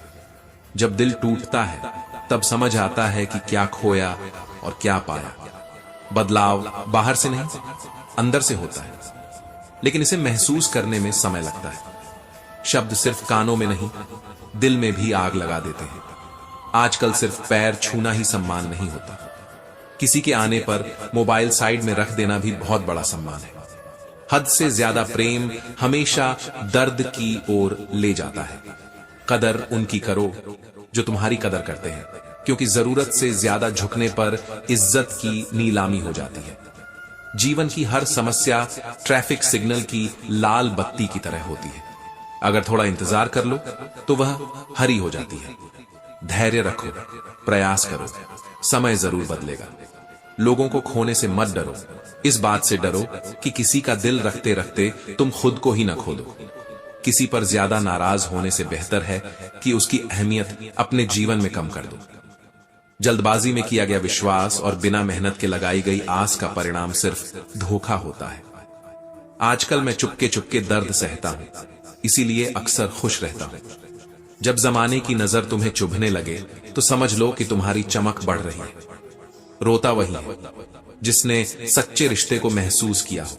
[SPEAKER 1] जब दिल टूटता है तब समझ आता है कि क्या खोया और क्या पाया। बदलाव बाहर से नहीं, अंदर से होता है, लेकिन इसे महसूस करने में समय लगता है। शब्द सिर्फ कानों में नहीं, दिल में भी आग लगा देते हैं। आजकल सिर्फ पैर छूना ही सम्मान नहीं होता, किसी के आने पर मोबाइल साइड में रख देना भी बहुत बड़ा सम्मान है। हद से ज्यादा प्रेम हमेशा दर्द की ओर ले जाता है। कदर उनकी करो जो तुम्हारी कदर करते हैं, क्योंकि जरूरत से ज्यादा झुकने पर इज्जत की नीलामी हो जाती है। जीवन की हर समस्या ट्रैफिक सिग्नल की लाल बत्ती की तरह होती है। अगर थोड़ा इंतजार कर लो तो वह हरी हो जाती है। धैर्य रखो, प्रयास करो, समय जरूर बदलेगा। लोगों को खोने से मत डरो, इस बात से डरो कि किसी का दिल रखते रखते तुम खुद को ही न खो दो। किसी पर ज्यादा नाराज होने से बेहतर है कि उसकी अहमियत अपने जीवन में कम कर दो। जल्दबाजी में किया गया विश्वास और बिना मेहनत के लगाई गई आस का परिणाम सिर्फ धोखा होता है। आजकल मैं चुपके चुपके दर्द सहता हूं, इसीलिए अक्सर खुश रहता हूं। जब जमाने की नजर तुम्हें चुभने लगे तो समझ लो कि तुम्हारी चमक बढ़ रही है। रोता वही है जिसने सच्चे रिश्ते को महसूस किया हो,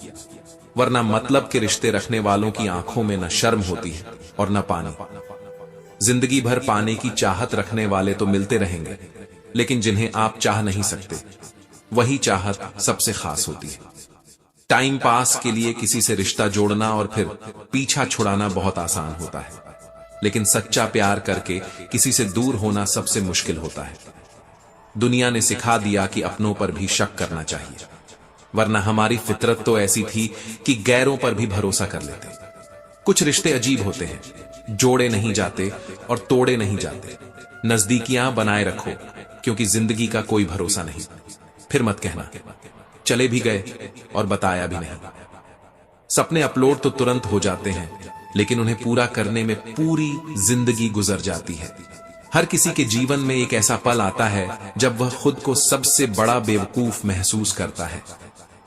[SPEAKER 1] वरना मतलब के रिश्ते रखने वालों की आंखों में न शर्म होती है और न पानी। जिंदगी भर पाने की चाहत रखने वाले तो मिलते रहेंगे, लेकिन जिन्हें आप चाह नहीं सकते, वही चाहत सबसे खास होती है। टाइम पास के लिए किसी से रिश्ता जोड़ना और फिर पीछा छुड़ाना बहुत आसान होता है, लेकिन सच्चा प्यार करके किसी से दूर होना सबसे मुश्किल होता है। दुनिया ने सिखा दिया कि अपनों पर भी शक करना चाहिए, वरना हमारी फितरत तो ऐसी थी कि गैरों पर भी भरोसा कर लेते। कुछ रिश्ते अजीब होते हैं, जोड़े नहीं जाते और तोड़े नहीं जाते। नजदीकियां बनाए रखो, क्योंकि जिंदगी का कोई भरोसा नहीं। फिर मत कहना चले भी गए और बताया भी नहीं। सपने अपलोड तो तुरंत हो जाते हैं, लेकिन उन्हें पूरा करने में पूरी जिंदगी गुजर जाती है। हर किसी के जीवन में एक ऐसा पल आता है जब वह खुद को सबसे बड़ा बेवकूफ महसूस करता है,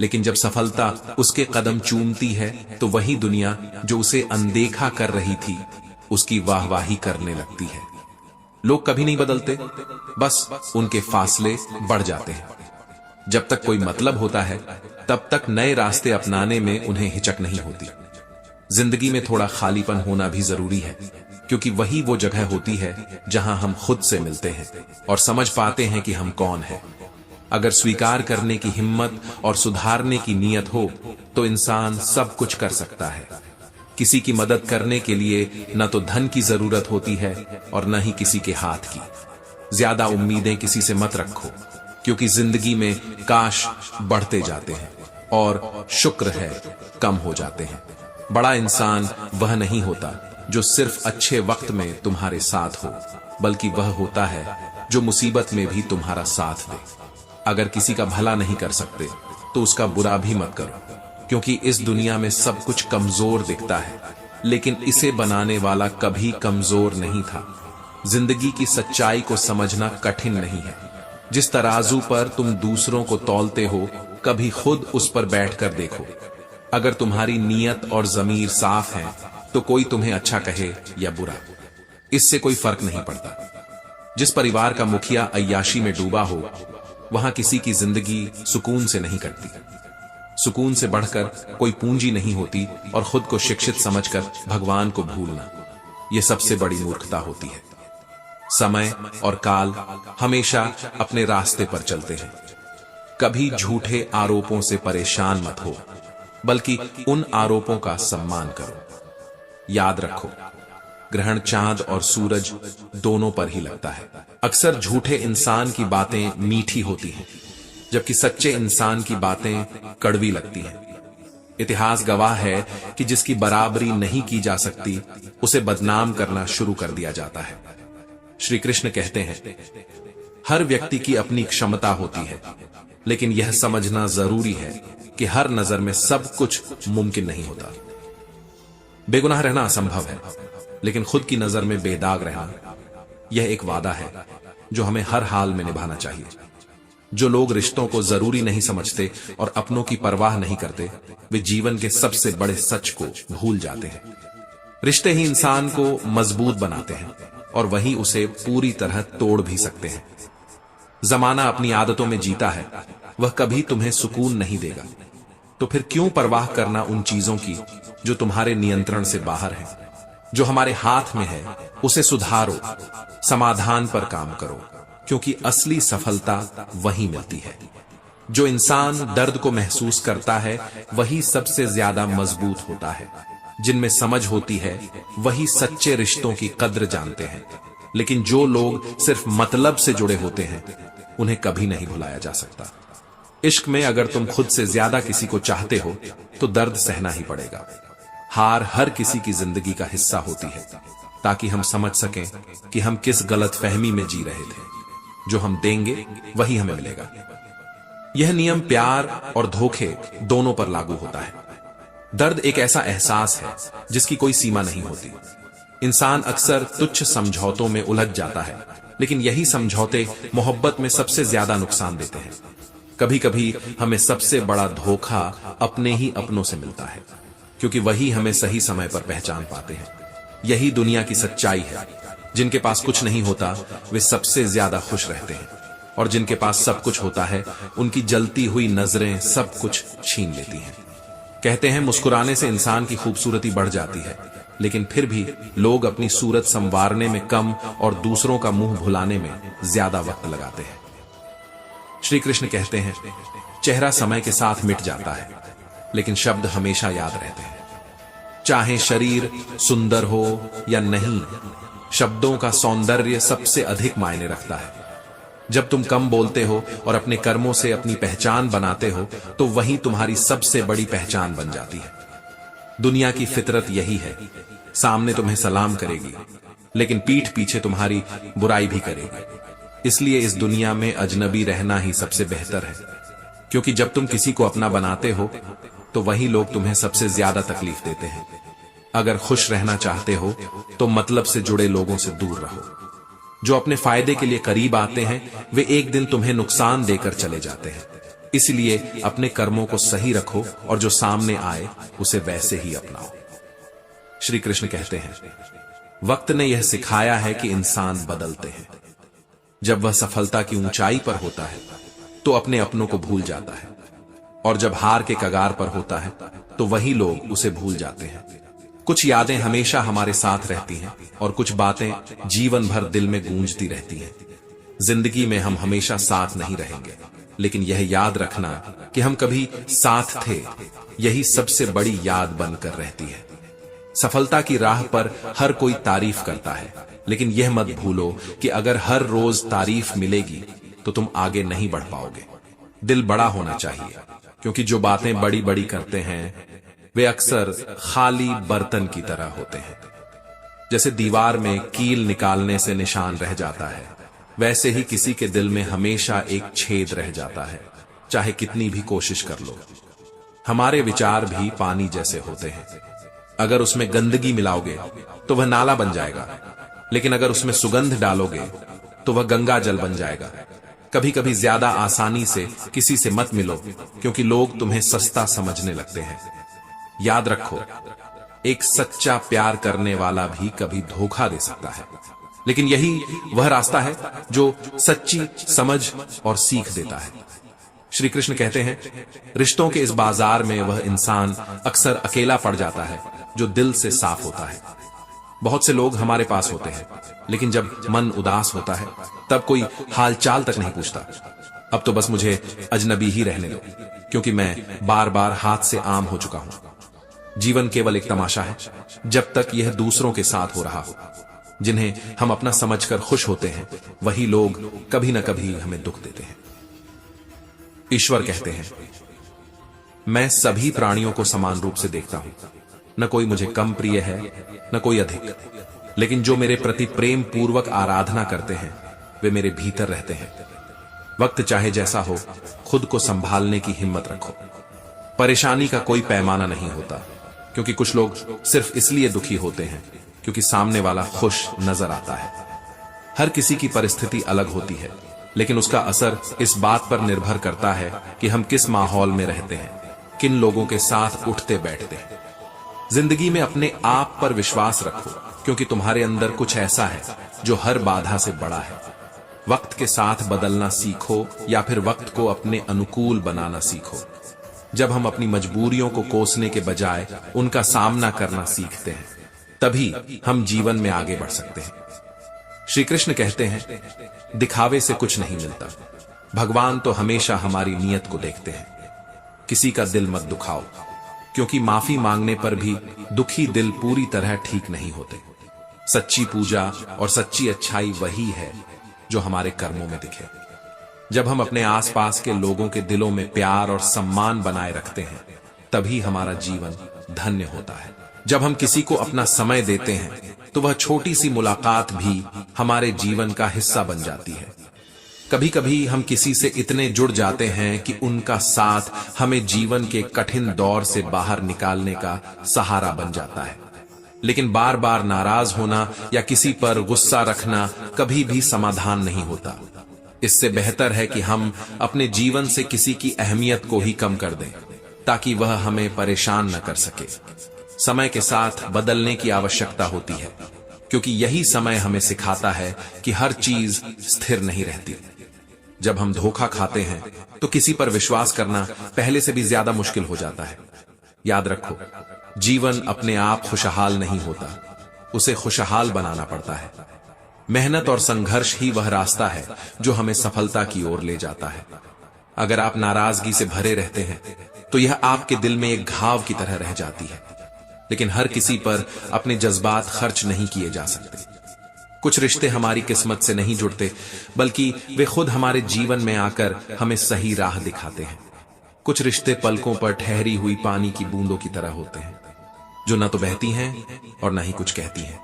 [SPEAKER 1] लेकिन जब सफलता उसके कदम चूमती है तो वही दुनिया जो उसे अनदेखा कर रही थी उसकी वाहवाही करने लगती है। लोग कभी नहीं बदलते, बस उनके फासले बढ़ जाते हैं। जब तक कोई मतलब होता है तब तक नए रास्ते अपनाने में उन्हें हिचक नहीं होती। जिंदगी में थोड़ा खालीपन होना भी जरूरी है, क्योंकि वही वो जगह होती है जहां हम खुद से मिलते हैं और समझ पाते हैं कि हम कौन हैं। अगर स्वीकार करने की हिम्मत और सुधारने की नीयत हो तो इंसान सब कुछ कर सकता है। किसी की मदद करने के लिए न तो धन की जरूरत होती है और न ही किसी के हाथ की। ज्यादा उम्मीदें किसी से मत रखो, क्योंकि जिंदगी में काश बढ़ते जाते हैं और शुक्र है कम हो जाते हैं। बड़ा इंसान वह नहीं होता जो सिर्फ अच्छे वक्त में तुम्हारे साथ हो, बल्कि वह होता है जो मुसीबत में भी तुम्हारा साथ दे। अगर किसी का भला नहीं कर सकते तो उसका बुरा भी मत करो, क्योंकि इस दुनिया में सब कुछ कमजोर दिखता है, लेकिन इसे बनाने वाला कभी कमजोर नहीं था। जिंदगी की सच्चाई को समझना कठिन नहीं है। जिस तराजू पर तुम दूसरों को तौलते हो, कभी खुद उस पर बैठकर देखो। अगर तुम्हारी नीयत और ज़मीर साफ है तो कोई तुम्हें अच्छा कहे या बुरा, इससे कोई फर्क नहीं पड़ता। जिस परिवार का मुखिया अय्याशी में डूबा हो, वहां किसी की जिंदगी सुकून से नहीं कटती। सुकून से बढ़कर कोई पूंजी नहीं होती, और खुद को शिक्षित समझकर भगवान को भूलना, यह सबसे बड़ी मूर्खता होती है। समय और काल हमेशा अपने रास्ते पर चलते हैं। कभी झूठे आरोपों से परेशान मत हो, बल्कि उन आरोपों का सम्मान करो। याद रखो, ग्रहण चांद और सूरज दोनों पर ही लगता है। अक्सर झूठे इंसान की बातें मीठी होती हैं, जबकि सच्चे इंसान की बातें कड़वी लगती हैं। इतिहास गवाह है कि जिसकी बराबरी नहीं की जा सकती, उसे बदनाम करना शुरू कर दिया जाता है। श्री कृष्ण कहते हैं, हर व्यक्ति की अपनी क्षमता होती है, लेकिन यह समझना जरूरी है कि हर नजर में सब कुछ मुमकिन नहीं होता। बेगुनाह रहना असंभव है, लेकिन खुद की नजर में बेदाग रहना, यह एक वादा है जो हमें हर हाल में निभाना चाहिए। जो लोग रिश्तों को जरूरी नहीं समझते और अपनों की परवाह नहीं करते, वे जीवन के सबसे बड़े सच को भूल जाते हैं। रिश्ते ही इंसान को मजबूत बनाते हैं और वही उसे पूरी तरह तोड़ भी सकते हैं। जमाना अपनी आदतों में जीता है, वह कभी तुम्हें सुकून नहीं देगा। तो फिर क्यों परवाह करना उन चीजों की जो तुम्हारे नियंत्रण से बाहर है। जो हमारे हाथ में है उसे सुधारो, समाधान पर काम करो, क्योंकि असली सफलता वही मिलती है। जो इंसान दर्द को महसूस करता है वही सबसे ज्यादा मजबूत होता है। जिनमें समझ होती है वही सच्चे रिश्तों की कद्र जानते हैं, लेकिन जो लोग सिर्फ मतलब से जुड़े होते हैं उन्हें कभी नहीं भुलाया जा सकता। इश्क में अगर तुम खुद से ज्यादा किसी को चाहते हो तो दर्द सहना ही पड़ेगा। हार हर किसी की जिंदगी का हिस्सा होती है, ताकि हम समझ सकें कि हम किस गलतफहमी में जी रहे थे। जो हम देंगे वही हमें मिलेगा। यह नियम प्यार और धोखे दोनों पर लागू होता है। दर्द एक ऐसा एहसास है जिसकी कोई सीमा नहीं होती। इंसान अक्सर तुच्छ समझौतों में उलझ जाता है, लेकिन यही समझौते मोहब्बत में सबसे ज्यादा नुकसान देते हैं। कभी कभी हमें सबसे बड़ा धोखा अपने ही अपनों से मिलता है, क्योंकि वही हमें सही समय पर पहचान पाते हैं। यही दुनिया की सच्चाई है। जिनके पास कुछ नहीं होता वे सबसे ज्यादा खुश रहते हैं, और जिनके पास सब कुछ होता है उनकी जलती हुई नजरें सब कुछ छीन लेती हैं। कहते हैं मुस्कुराने से इंसान की खूबसूरती बढ़ जाती है, लेकिन फिर भी लोग अपनी सूरत संवारने में कम और दूसरों का मुंह भुलाने में ज्यादा वक्त लगाते हैं। श्री कृष्ण कहते हैं, चेहरा समय के साथ मिट जाता है, लेकिन शब्द हमेशा याद रहते हैं। चाहे शरीर सुंदर हो या नहीं, शब्दों का सौंदर्य सबसे अधिक मायने रखता है। जब तुम कम बोलते हो और अपने कर्मों से अपनी पहचान बनाते हो, तो वही तुम्हारी सबसे बड़ी पहचान बन जाती है। दुनिया की फितरत यही है, सामने तुम्हें सलाम करेगी, लेकिन पीठ पीछे तुम्हारी बुराई भी करेगी। इसलिए इस दुनिया में अजनबी रहना ही सबसे बेहतर है, क्योंकि जब तुम किसी को अपना बनाते हो, तो वही लोग तुम्हें सबसे ज्यादा तकलीफ देते हैं। अगर खुश रहना चाहते हो, तो मतलब से जुड़े लोगों से दूर रहो। जो अपने फायदे के लिए करीब आते हैं, वे एक दिन तुम्हें नुकसान देकर चले जाते हैं। इसलिए अपने कर्मों को सही रखो और जो सामने आए उसे वैसे ही अपनाओ। श्री कृष्ण कहते हैं, वक्त ने यह सिखाया है कि इंसान बदलते हैं। जब वह सफलता की ऊंचाई पर होता है, तो अपने अपनों को भूल जाता है, और जब हार के कगार पर होता है, तो वही लोग उसे भूल जाते हैं। कुछ यादें हमेशा हमारे साथ रहती हैं और कुछ बातें जीवन भर दिल में गूंजती रहती हैं। जिंदगी में हम हमेशा साथ नहीं रहेंगे, लेकिन यह याद रखना कि हम कभी साथ थे, यही सबसे बड़ी याद बनकर रहती है। सफलता की राह पर हर कोई तारीफ करता है, लेकिन यह मत भूलो कि अगर हर रोज तारीफ मिलेगी तो तुम आगे नहीं बढ़ पाओगे। दिल बड़ा होना चाहिए, क्योंकि जो बातें बड़ी बड़ी करते हैं वे अक्सर खाली बर्तन की तरह होते हैं। जैसे दीवार में कील निकालने से निशान रह जाता है, वैसे ही किसी के दिल में हमेशा एक छेद रह जाता है, चाहे कितनी भी कोशिश कर लो। हमारे विचार भी पानी जैसे होते हैं, अगर उसमें गंदगी मिलाओगे तो वह नाला बन जाएगा, लेकिन अगर उसमें सुगंध डालोगे तो वह गंगा जल बन जाएगा। कभी कभी ज्यादा आसानी से किसी से मत मिलो, क्योंकि लोग तुम्हें सस्ता समझने लगते हैं। याद रखो, एक सच्चा प्यार करने वाला भी कभी धोखा दे सकता है, लेकिन यही वह रास्ता है जो सच्ची समझ और सीख देता है। श्री कृष्ण कहते हैं, रिश्तों के इस बाजार में वह इंसान अक्सर अकेला पड़ जाता है जो दिल से साफ होता है। बहुत से लोग हमारे पास होते हैं, लेकिन जब मन उदास होता है तब कोई हालचाल तक नहीं पूछता। अब तो बस मुझे अजनबी ही रहने दो, क्योंकि मैं बार बार हाथ से आम हो चुका हूं। जीवन केवल एक तमाशा है, जब तक यह दूसरों के साथ हो रहा हो। जिन्हें हम अपना समझकर खुश होते हैं, वही लोग कभी न कभी हमें दुख देते हैं। ईश्वर कहते हैं, मैं सभी प्राणियों को समान रूप से देखता हूं, न कोई मुझे कम प्रिय है न कोई अधिक, लेकिन जो मेरे प्रति प्रेम पूर्वक आराधना करते हैं वे मेरे भीतर रहते हैं। वक्त चाहे जैसा हो, खुद को संभालने की हिम्मत रखो। परेशानी का कोई पैमाना नहीं होता, क्योंकि कुछ लोग सिर्फ इसलिए दुखी होते हैं क्योंकि सामने वाला खुश नजर आता है। हर किसी की परिस्थिति अलग होती है, लेकिन उसका असर इस बात पर निर्भर करता है कि हम किस माहौल में रहते हैं, किन लोगों के साथ उठते बैठते हैं। जिंदगी में अपने आप पर विश्वास रखो, क्योंकि तुम्हारे अंदर कुछ ऐसा है जो हर बाधा से बड़ा है। वक्त के साथ बदलना सीखो या फिर वक्त को अपने अनुकूल बनाना सीखो। जब हम अपनी मजबूरियों को कोसने के बजाय उनका सामना करना सीखते हैं, तभी हम जीवन में आगे बढ़ सकते हैं। श्री कृष्ण कहते हैं, दिखावे से कुछ नहीं मिलता, भगवान तो हमेशा हमारी नीयत को देखते हैं। किसी का दिल मत दुखाओ, क्योंकि माफी मांगने पर भी दुखी दिल पूरी तरह ठीक नहीं होते। सच्ची पूजा और सच्ची अच्छाई वही है जो हमारे कर्मों में दिखे। जब हम अपने आसपास के लोगों के दिलों में प्यार और सम्मान बनाए रखते हैं, तभी हमारा जीवन धन्य होता है। जब हम किसी को अपना समय देते हैं, तो वह छोटी सी मुलाकात भी हमारे जीवन का हिस्सा बन जाती है। कभी कभी हम किसी से इतने जुड़ जाते हैं कि उनका साथ हमें जीवन के कठिन दौर से बाहर निकालने का सहारा बन जाता है। लेकिन बार बार नाराज होना या किसी पर गुस्सा रखना कभी भी समाधान नहीं होता। इससे बेहतर है कि हम अपने जीवन से किसी की अहमियत को ही कम कर दें, ताकि वह हमें परेशान न कर सके। समय के साथ बदलने की आवश्यकता होती है, क्योंकि यही समय हमें सिखाता है कि हर चीज स्थिर नहीं रहती। जब हम धोखा खाते हैं, तो किसी पर विश्वास करना पहले से भी ज्यादा मुश्किल हो जाता है। याद रखो, जीवन अपने आप खुशहाल नहीं होता, उसे खुशहाल बनाना पड़ता है। मेहनत और संघर्ष ही वह रास्ता है जो हमें सफलता की ओर ले जाता है। अगर आप नाराजगी से भरे रहते हैं तो यह आपके दिल में एक घाव की तरह रह जाती है। लेकिन हर किसी पर अपने जज्बात खर्च नहीं किए जा सकते। कुछ रिश्ते हमारी किस्मत से नहीं जुड़ते, बल्कि वे खुद हमारे जीवन में आकर हमें सही राह दिखाते हैं। कुछ रिश्ते पलकों पर ठहरी हुई पानी की बूंदों की तरह होते हैं, जो न तो बहती हैं और न ही कुछ कहती हैं।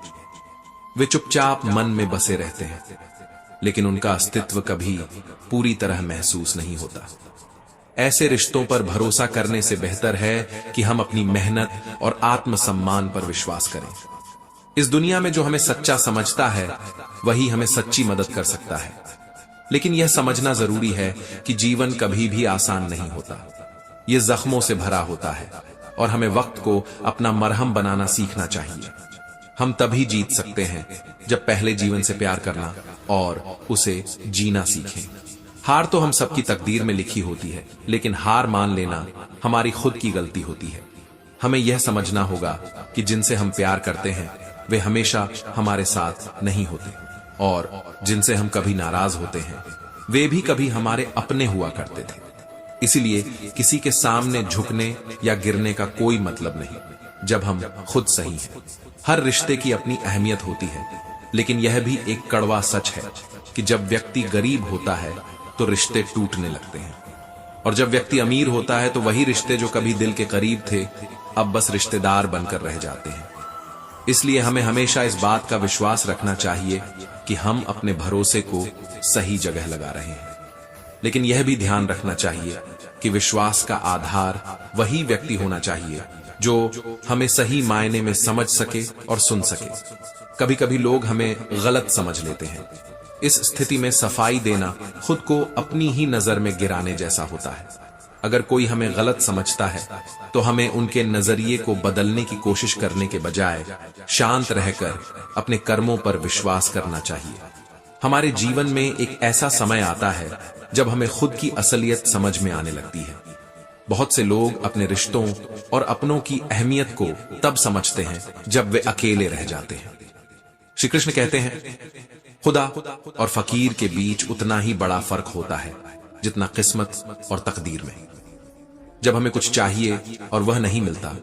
[SPEAKER 1] वे चुपचाप मन में बसे रहते हैं, लेकिन उनका अस्तित्व कभी पूरी तरह महसूस नहीं होता। ऐसे रिश्तों पर भरोसा करने से बेहतर है कि हम अपनी मेहनत और आत्मसम्मान पर विश्वास करें। इस दुनिया में जो हमें सच्चा समझता है वही हमें सच्ची मदद कर सकता है। लेकिन यह समझना जरूरी है कि जीवन कभी भी आसान नहीं होता। यह जख्मों से भरा होता है और हमें वक्त को अपना मरहम बनाना सीखना चाहिए। हम तभी जीत सकते हैं जब पहले जीवन से प्यार करना और उसे जीना सीखें। हार तो हम सबकी तकदीर में लिखी होती है, लेकिन हार मान लेना हमारी खुद की गलती होती है। हमें यह समझना होगा कि जिनसे हम प्यार करते हैं वे हमेशा हमारे साथ नहीं होते, और जिनसे हम कभी नाराज होते हैं वे भी कभी हमारे अपने हुआ करते थे। इसीलिए किसी के सामने झुकने या गिरने का कोई मतलब नहीं जब हम खुद सही हैं। हर रिश्ते की अपनी अहमियत होती है, लेकिन यह भी एक कड़वा सच है कि जब व्यक्ति गरीब होता है तो रिश्ते टूटने लगते हैं, और जब व्यक्ति अमीर होता है तो वही रिश्ते जो कभी दिल के करीब थे अब बस रिश्तेदार बनकर रह जाते हैं। इसलिए हमें हमेशा इस बात का विश्वास रखना चाहिए कि हम अपने भरोसे को सही जगह लगा रहे हैं। लेकिन यह भी ध्यान रखना चाहिए कि विश्वास का आधार वही व्यक्ति होना चाहिए जो हमें सही मायने में समझ सके और सुन सके। कभी कभी लोग हमें गलत समझ लेते हैं। इस स्थिति में सफाई देना खुद को अपनी ही नजर में गिराने जैसा होता है। अगर कोई हमें गलत समझता है तो हमें उनके नजरिए को बदलने की कोशिश करने के बजाय शांत रहकर अपने कर्मों पर विश्वास करना चाहिए। हमारे जीवन में एक ऐसा समय आता है जब हमें खुद की असलियत समझ में आने लगती है। बहुत से लोग अपने रिश्तों और अपनों की अहमियत को तब समझते हैं जब वे अकेले रह जाते हैं। श्री कृष्ण कहते हैं, खुदा और फकीर के बीच उतना ही बड़ा फर्क होता है जितना किस्मत और तकदीर में। जब हमें कुछ चाहिए और वह नहीं मिलता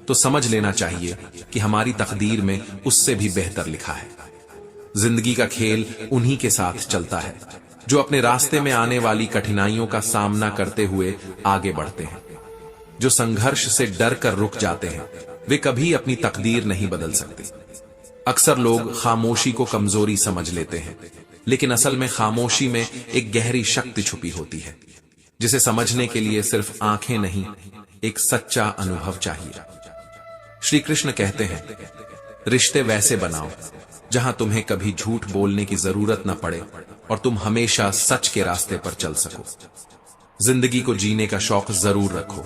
[SPEAKER 1] तो समझ लेना चाहिए कि हमारी तकदीर में उससे भी बेहतर लिखा है। जिंदगी का खेल उन्हीं के साथ चलता है जो अपने रास्ते में आने वाली कठिनाइयों का सामना करते हुए आगे बढ़ते हैं। जो संघर्ष से डर कर रुक जाते हैं वे कभी अपनी तकदीर नहीं बदल सकते। अक्सर लोग खामोशी को कमजोरी समझ लेते हैं, लेकिन असल में खामोशी में एक गहरी शक्ति छुपी होती है जिसे समझने के लिए सिर्फ आंखें नहीं, एक सच्चा अनुभव चाहिए। श्री कृष्ण कहते हैं, रिश्ते वैसे बनाओ जहां तुम्हें कभी झूठ बोलने की जरूरत न पड़े और तुम हमेशा सच के रास्ते पर चल सको। जिंदगी को जीने का शौक जरूर रखो,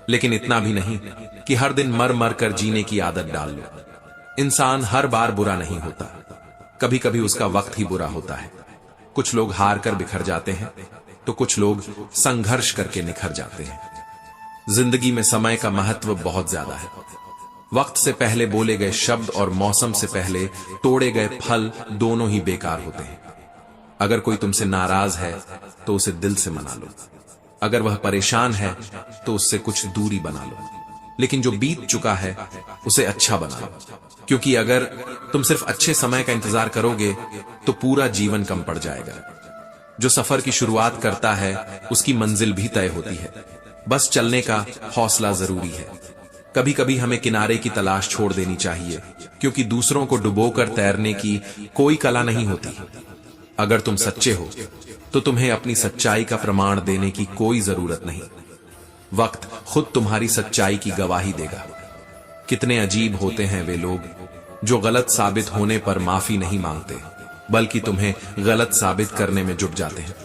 [SPEAKER 1] लेकिन इतना भी नहीं कि हर दिन मर मर कर जीने की आदत डाल लो। इंसान हर बार बुरा नहीं होता, कभी कभी उसका वक्त ही बुरा होता है। कुछ लोग हार कर बिखर जाते हैं तो कुछ लोग संघर्ष करके निखर जाते हैं। जिंदगी में समय का महत्व बहुत ज्यादा है। वक्त से पहले बोले गए शब्द और मौसम से पहले तोड़े गए फल दोनों ही बेकार होते हैं। अगर कोई तुमसे नाराज है तो उसे दिल से मना लो। अगर वह परेशान है तो उससे कुछ दूरी बना लो, लेकिन जो बीत चुका है उसे अच्छा बनाओ, क्योंकि अगर तुम सिर्फ अच्छे समय का इंतजार करोगे तो पूरा जीवन कम पड़ जाएगा। जो सफर की शुरुआत करता है उसकी मंजिल भी तय होती है, बस चलने का हौसला जरूरी है। कभी कभी हमें किनारे की तलाश छोड़ देनी चाहिए, क्योंकि दूसरों को डुबोकर तैरने की कोई कला नहीं होती। अगर तुम सच्चे हो तो तुम्हें अपनी सच्चाई का प्रमाण देने की कोई जरूरत नहीं। वक्त खुद तुम्हारी सच्चाई की गवाही देगा। कितने अजीब होते हैं वे लोग जो गलत साबित होने पर माफी नहीं मांगते, बल्कि तुम्हें गलत साबित करने में जुट जाते हैं।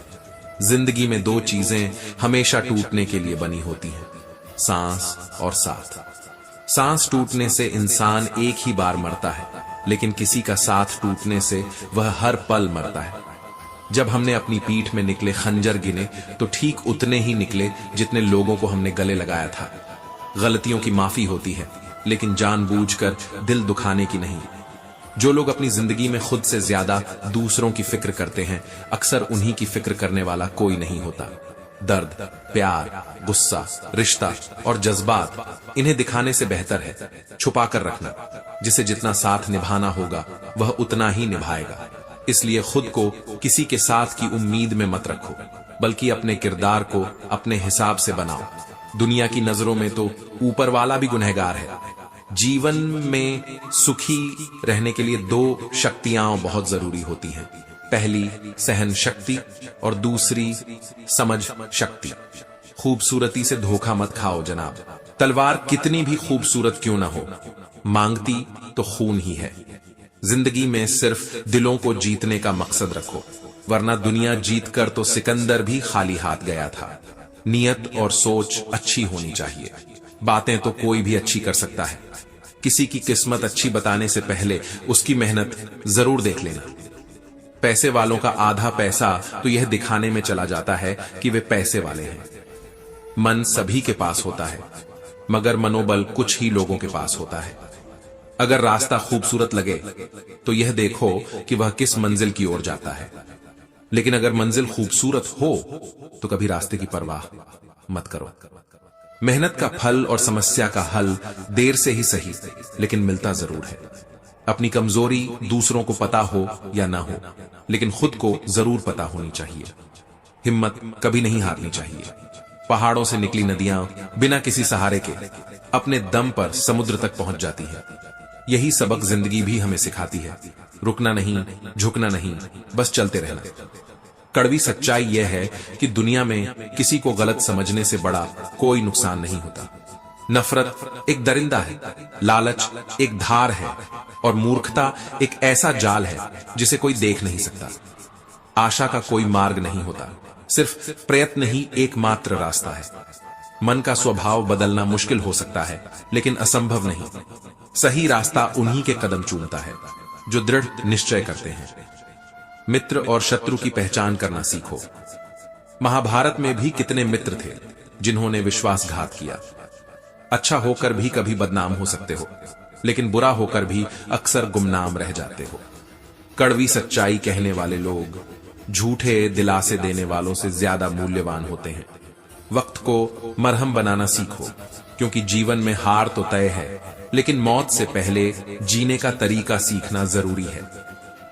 [SPEAKER 1] जिंदगी में दो चीजें हमेशा टूटने के लिए बनी होती हैं, सांस और साथ। सांस टूटने से इंसान एक ही बार मरता है, लेकिन किसी का साथ टूटने से वह हर पल मरता है। जब हमने अपनी पीठ में निकले खंजर गिने तो ठीक उतने ही निकले जितने लोगों को हमने गले लगाया था। गलतियों की माफी होती है, लेकिन जानबूझकर दिल दुखाने की नहीं। जो लोग अपनी जिंदगी में खुद से ज्यादा दूसरों की फिक्र करते हैं, अक्सर उन्हीं की फिक्र करने वाला कोई नहीं होता। दर्द, प्यार, गुस्सा, रिश्ता और जज्बात, इन्हें दिखाने से बेहतर है छुपा कर रखना। जिसे जितना साथ निभाना होगा वह उतना ही निभाएगा। इसलिए खुद को किसी के साथ की उम्मीद में मत रखो, बल्कि अपने किरदार को अपने हिसाब से बनाओ। दुनिया की नजरों में तो ऊपर वाला भी गुनहगार है। जीवन में सुखी रहने के लिए दो शक्तियां बहुत जरूरी होती हैं। पहली सहन शक्ति और दूसरी समझ शक्ति। खूबसूरती से धोखा मत खाओ जनाब। तलवार कितनी भी खूबसूरत क्यों ना हो, मांगती तो खून ही है। जिंदगी में सिर्फ दिलों को जीतने का मकसद रखो, वरना दुनिया जीतकर तो सिकंदर भी खाली हाथ गया था। नियत और सोच अच्छी होनी चाहिए। बातें तो कोई भी अच्छी कर सकता है। किसी की किस्मत अच्छी बताने से पहले उसकी मेहनत जरूर देख लेना। पैसे वालों का आधा पैसा तो यह दिखाने में चला जाता है कि वे पैसे वाले हैं। मन सभी के पास होता है, मगर मनोबल कुछ ही लोगों के पास होता है। अगर रास्ता खूबसूरत लगे तो यह देखो कि वह किस मंजिल की ओर जाता है, लेकिन अगर मंजिल खूबसूरत हो तो कभी रास्ते की परवाह मत करो। मेहनत का फल और समस्या का हल देर से ही सही, लेकिन मिलता जरूर है। अपनी कमजोरी दूसरों को पता हो या ना हो, लेकिन खुद को जरूर पता होनी चाहिए। हिम्मत कभी नहीं हारनी चाहिए। पहाड़ों से निकली नदियां बिना किसी सहारे के अपने दम पर समुद्र तक पहुंच जाती है। यही सबक जिंदगी भी हमें सिखाती है। रुकना नहीं, झुकना नहीं, बस चलते रहना। कड़वी सच्चाई यह है कि दुनिया में किसी को गलत समझने से बड़ा कोई नुकसान नहीं होता। नफरत एक दरिंदा है, लालच एक धार है और मूर्खता एक ऐसा जाल है जिसे कोई देख नहीं सकता। आशा का कोई मार्ग नहीं होता, सिर्फ प्रयत्न ही एकमात्र रास्ता है। मन का स्वभाव बदलना मुश्किल हो सकता है, लेकिन असंभव नहीं। सही रास्ता उन्हीं के कदम चूमता है जो दृढ़ निश्चय करते हैं। मित्र और शत्रु की पहचान करना सीखो। महाभारत में भी कितने मित्र थे जिन्होंने विश्वासघात किया। अच्छा होकर भी कभी बदनाम हो सकते हो, लेकिन बुरा होकर भी अक्सर गुमनाम रह जाते हो। कड़वी सच्चाई कहने वाले लोग झूठे दिलासे देने वालों से ज्यादा मूल्यवान होते हैं। वक्त को मरहम बनाना सीखो, क्योंकि जीवन में हार तो तय है, लेकिन मौत से पहले जीने का तरीका सीखना जरूरी है।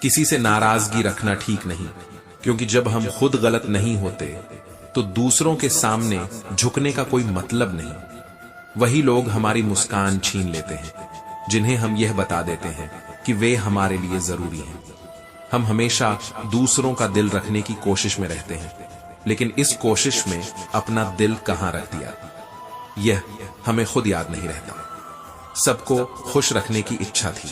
[SPEAKER 1] किसी से नाराजगी रखना ठीक नहीं, क्योंकि जब हम खुद गलत नहीं होते तो दूसरों के सामने झुकने का कोई मतलब नहीं। वही लोग हमारी मुस्कान छीन लेते हैं, जिन्हें हम यह बता देते हैं कि वे हमारे लिए जरूरी हैं। हम हमेशा दूसरों का दिल रखने की कोशिश में रहते हैं, लेकिन इस कोशिश में अपना दिल कहां रख दिया, यह हमें खुद याद नहीं रहता। सबको खुश रखने की इच्छा थी।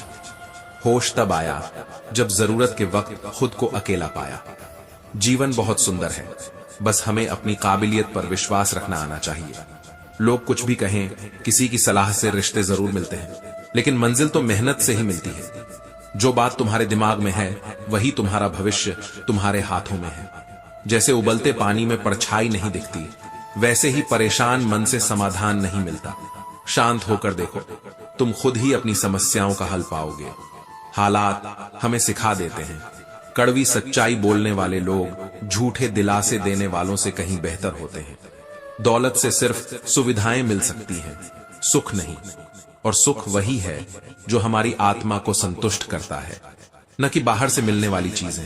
[SPEAKER 1] होश तब आया जब जरूरत के वक्त खुद को अकेला पाया। जीवन बहुत सुंदर है, बस हमें अपनी काबिलियत पर विश्वास रखना आना चाहिए। लोग कुछ भी कहें, किसी की सलाह से रिश्ते जरूर मिलते हैं, लेकिन मंजिल तो मेहनत से ही मिलती है। जो बात तुम्हारे दिमाग में है वही तुम्हारा भविष्य तुम्हारे हाथों में है। जैसे उबलते पानी में परछाई नहीं दिखती, वैसे ही परेशान मन से समाधान नहीं मिलता। शांत होकर देखो, तुम खुद ही अपनी समस्याओं का हल पाओगे। हालात हमें सिखा देते हैं। कड़वी सच्चाई बोलने वाले लोग झूठे दिलासे देने वालों से कहीं बेहतर होते हैं। दौलत से सिर्फ सुविधाएं मिल सकती हैं, सुख नहीं। और सुख वही है जो हमारी आत्मा को संतुष्ट करता है, न कि बाहर से मिलने वाली चीजें।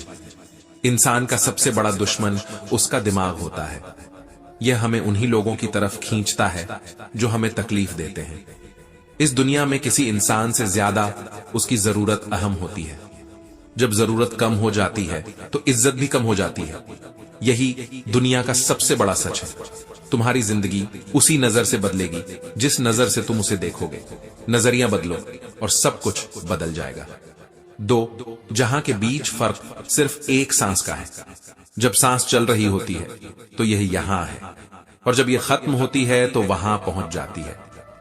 [SPEAKER 1] इंसान का सबसे बड़ा दुश्मन उसका दिमाग होता है। यह हमें उन्हीं लोगों की तरफ खींचता है जो हमें तकलीफ देते हैं। इस दुनिया में किसी इंसान से ज्यादा उसकी जरूरत अहम होती है। जब जरूरत कम हो जाती है तो इज्जत भी कम हो जाती है। यही दुनिया का सबसे बड़ा सच है। तुम्हारी जिंदगी उसी नजर से बदलेगी जिस नजर से तुम उसे देखोगे। नजरिया बदलो और सब कुछ बदल जाएगा। दो जहां के बीच फर्क सिर्फ एक सांस का है। जब सांस चल रही होती है तो यह यहां है, और जब यह खत्म होती है तो वहां पहुंच जाती है।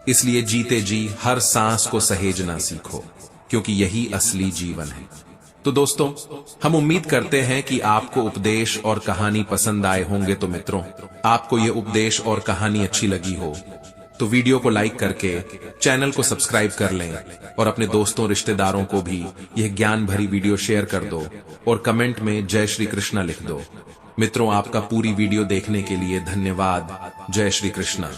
[SPEAKER 1] इसलिए जीते जी हर सांस को सहेजना सीखो, क्योंकि यही असली जीवन है। तो दोस्तों, हम उम्मीद करते हैं कि आपको उपदेश और कहानी पसंद आए होंगे। तो मित्रों, आपको यह उपदेश और कहानी अच्छी लगी हो तो वीडियो को लाइक करके चैनल को सब्सक्राइब कर लें और अपने दोस्तों रिश्तेदारों को भी यह ज्ञान भरी वीडियो शेयर कर दो और कमेंट में जय श्री कृष्णा लिख दो। मित्रों, आपका पूरी वीडियो देखने के लिए धन्यवाद। जय श्री कृष्णा।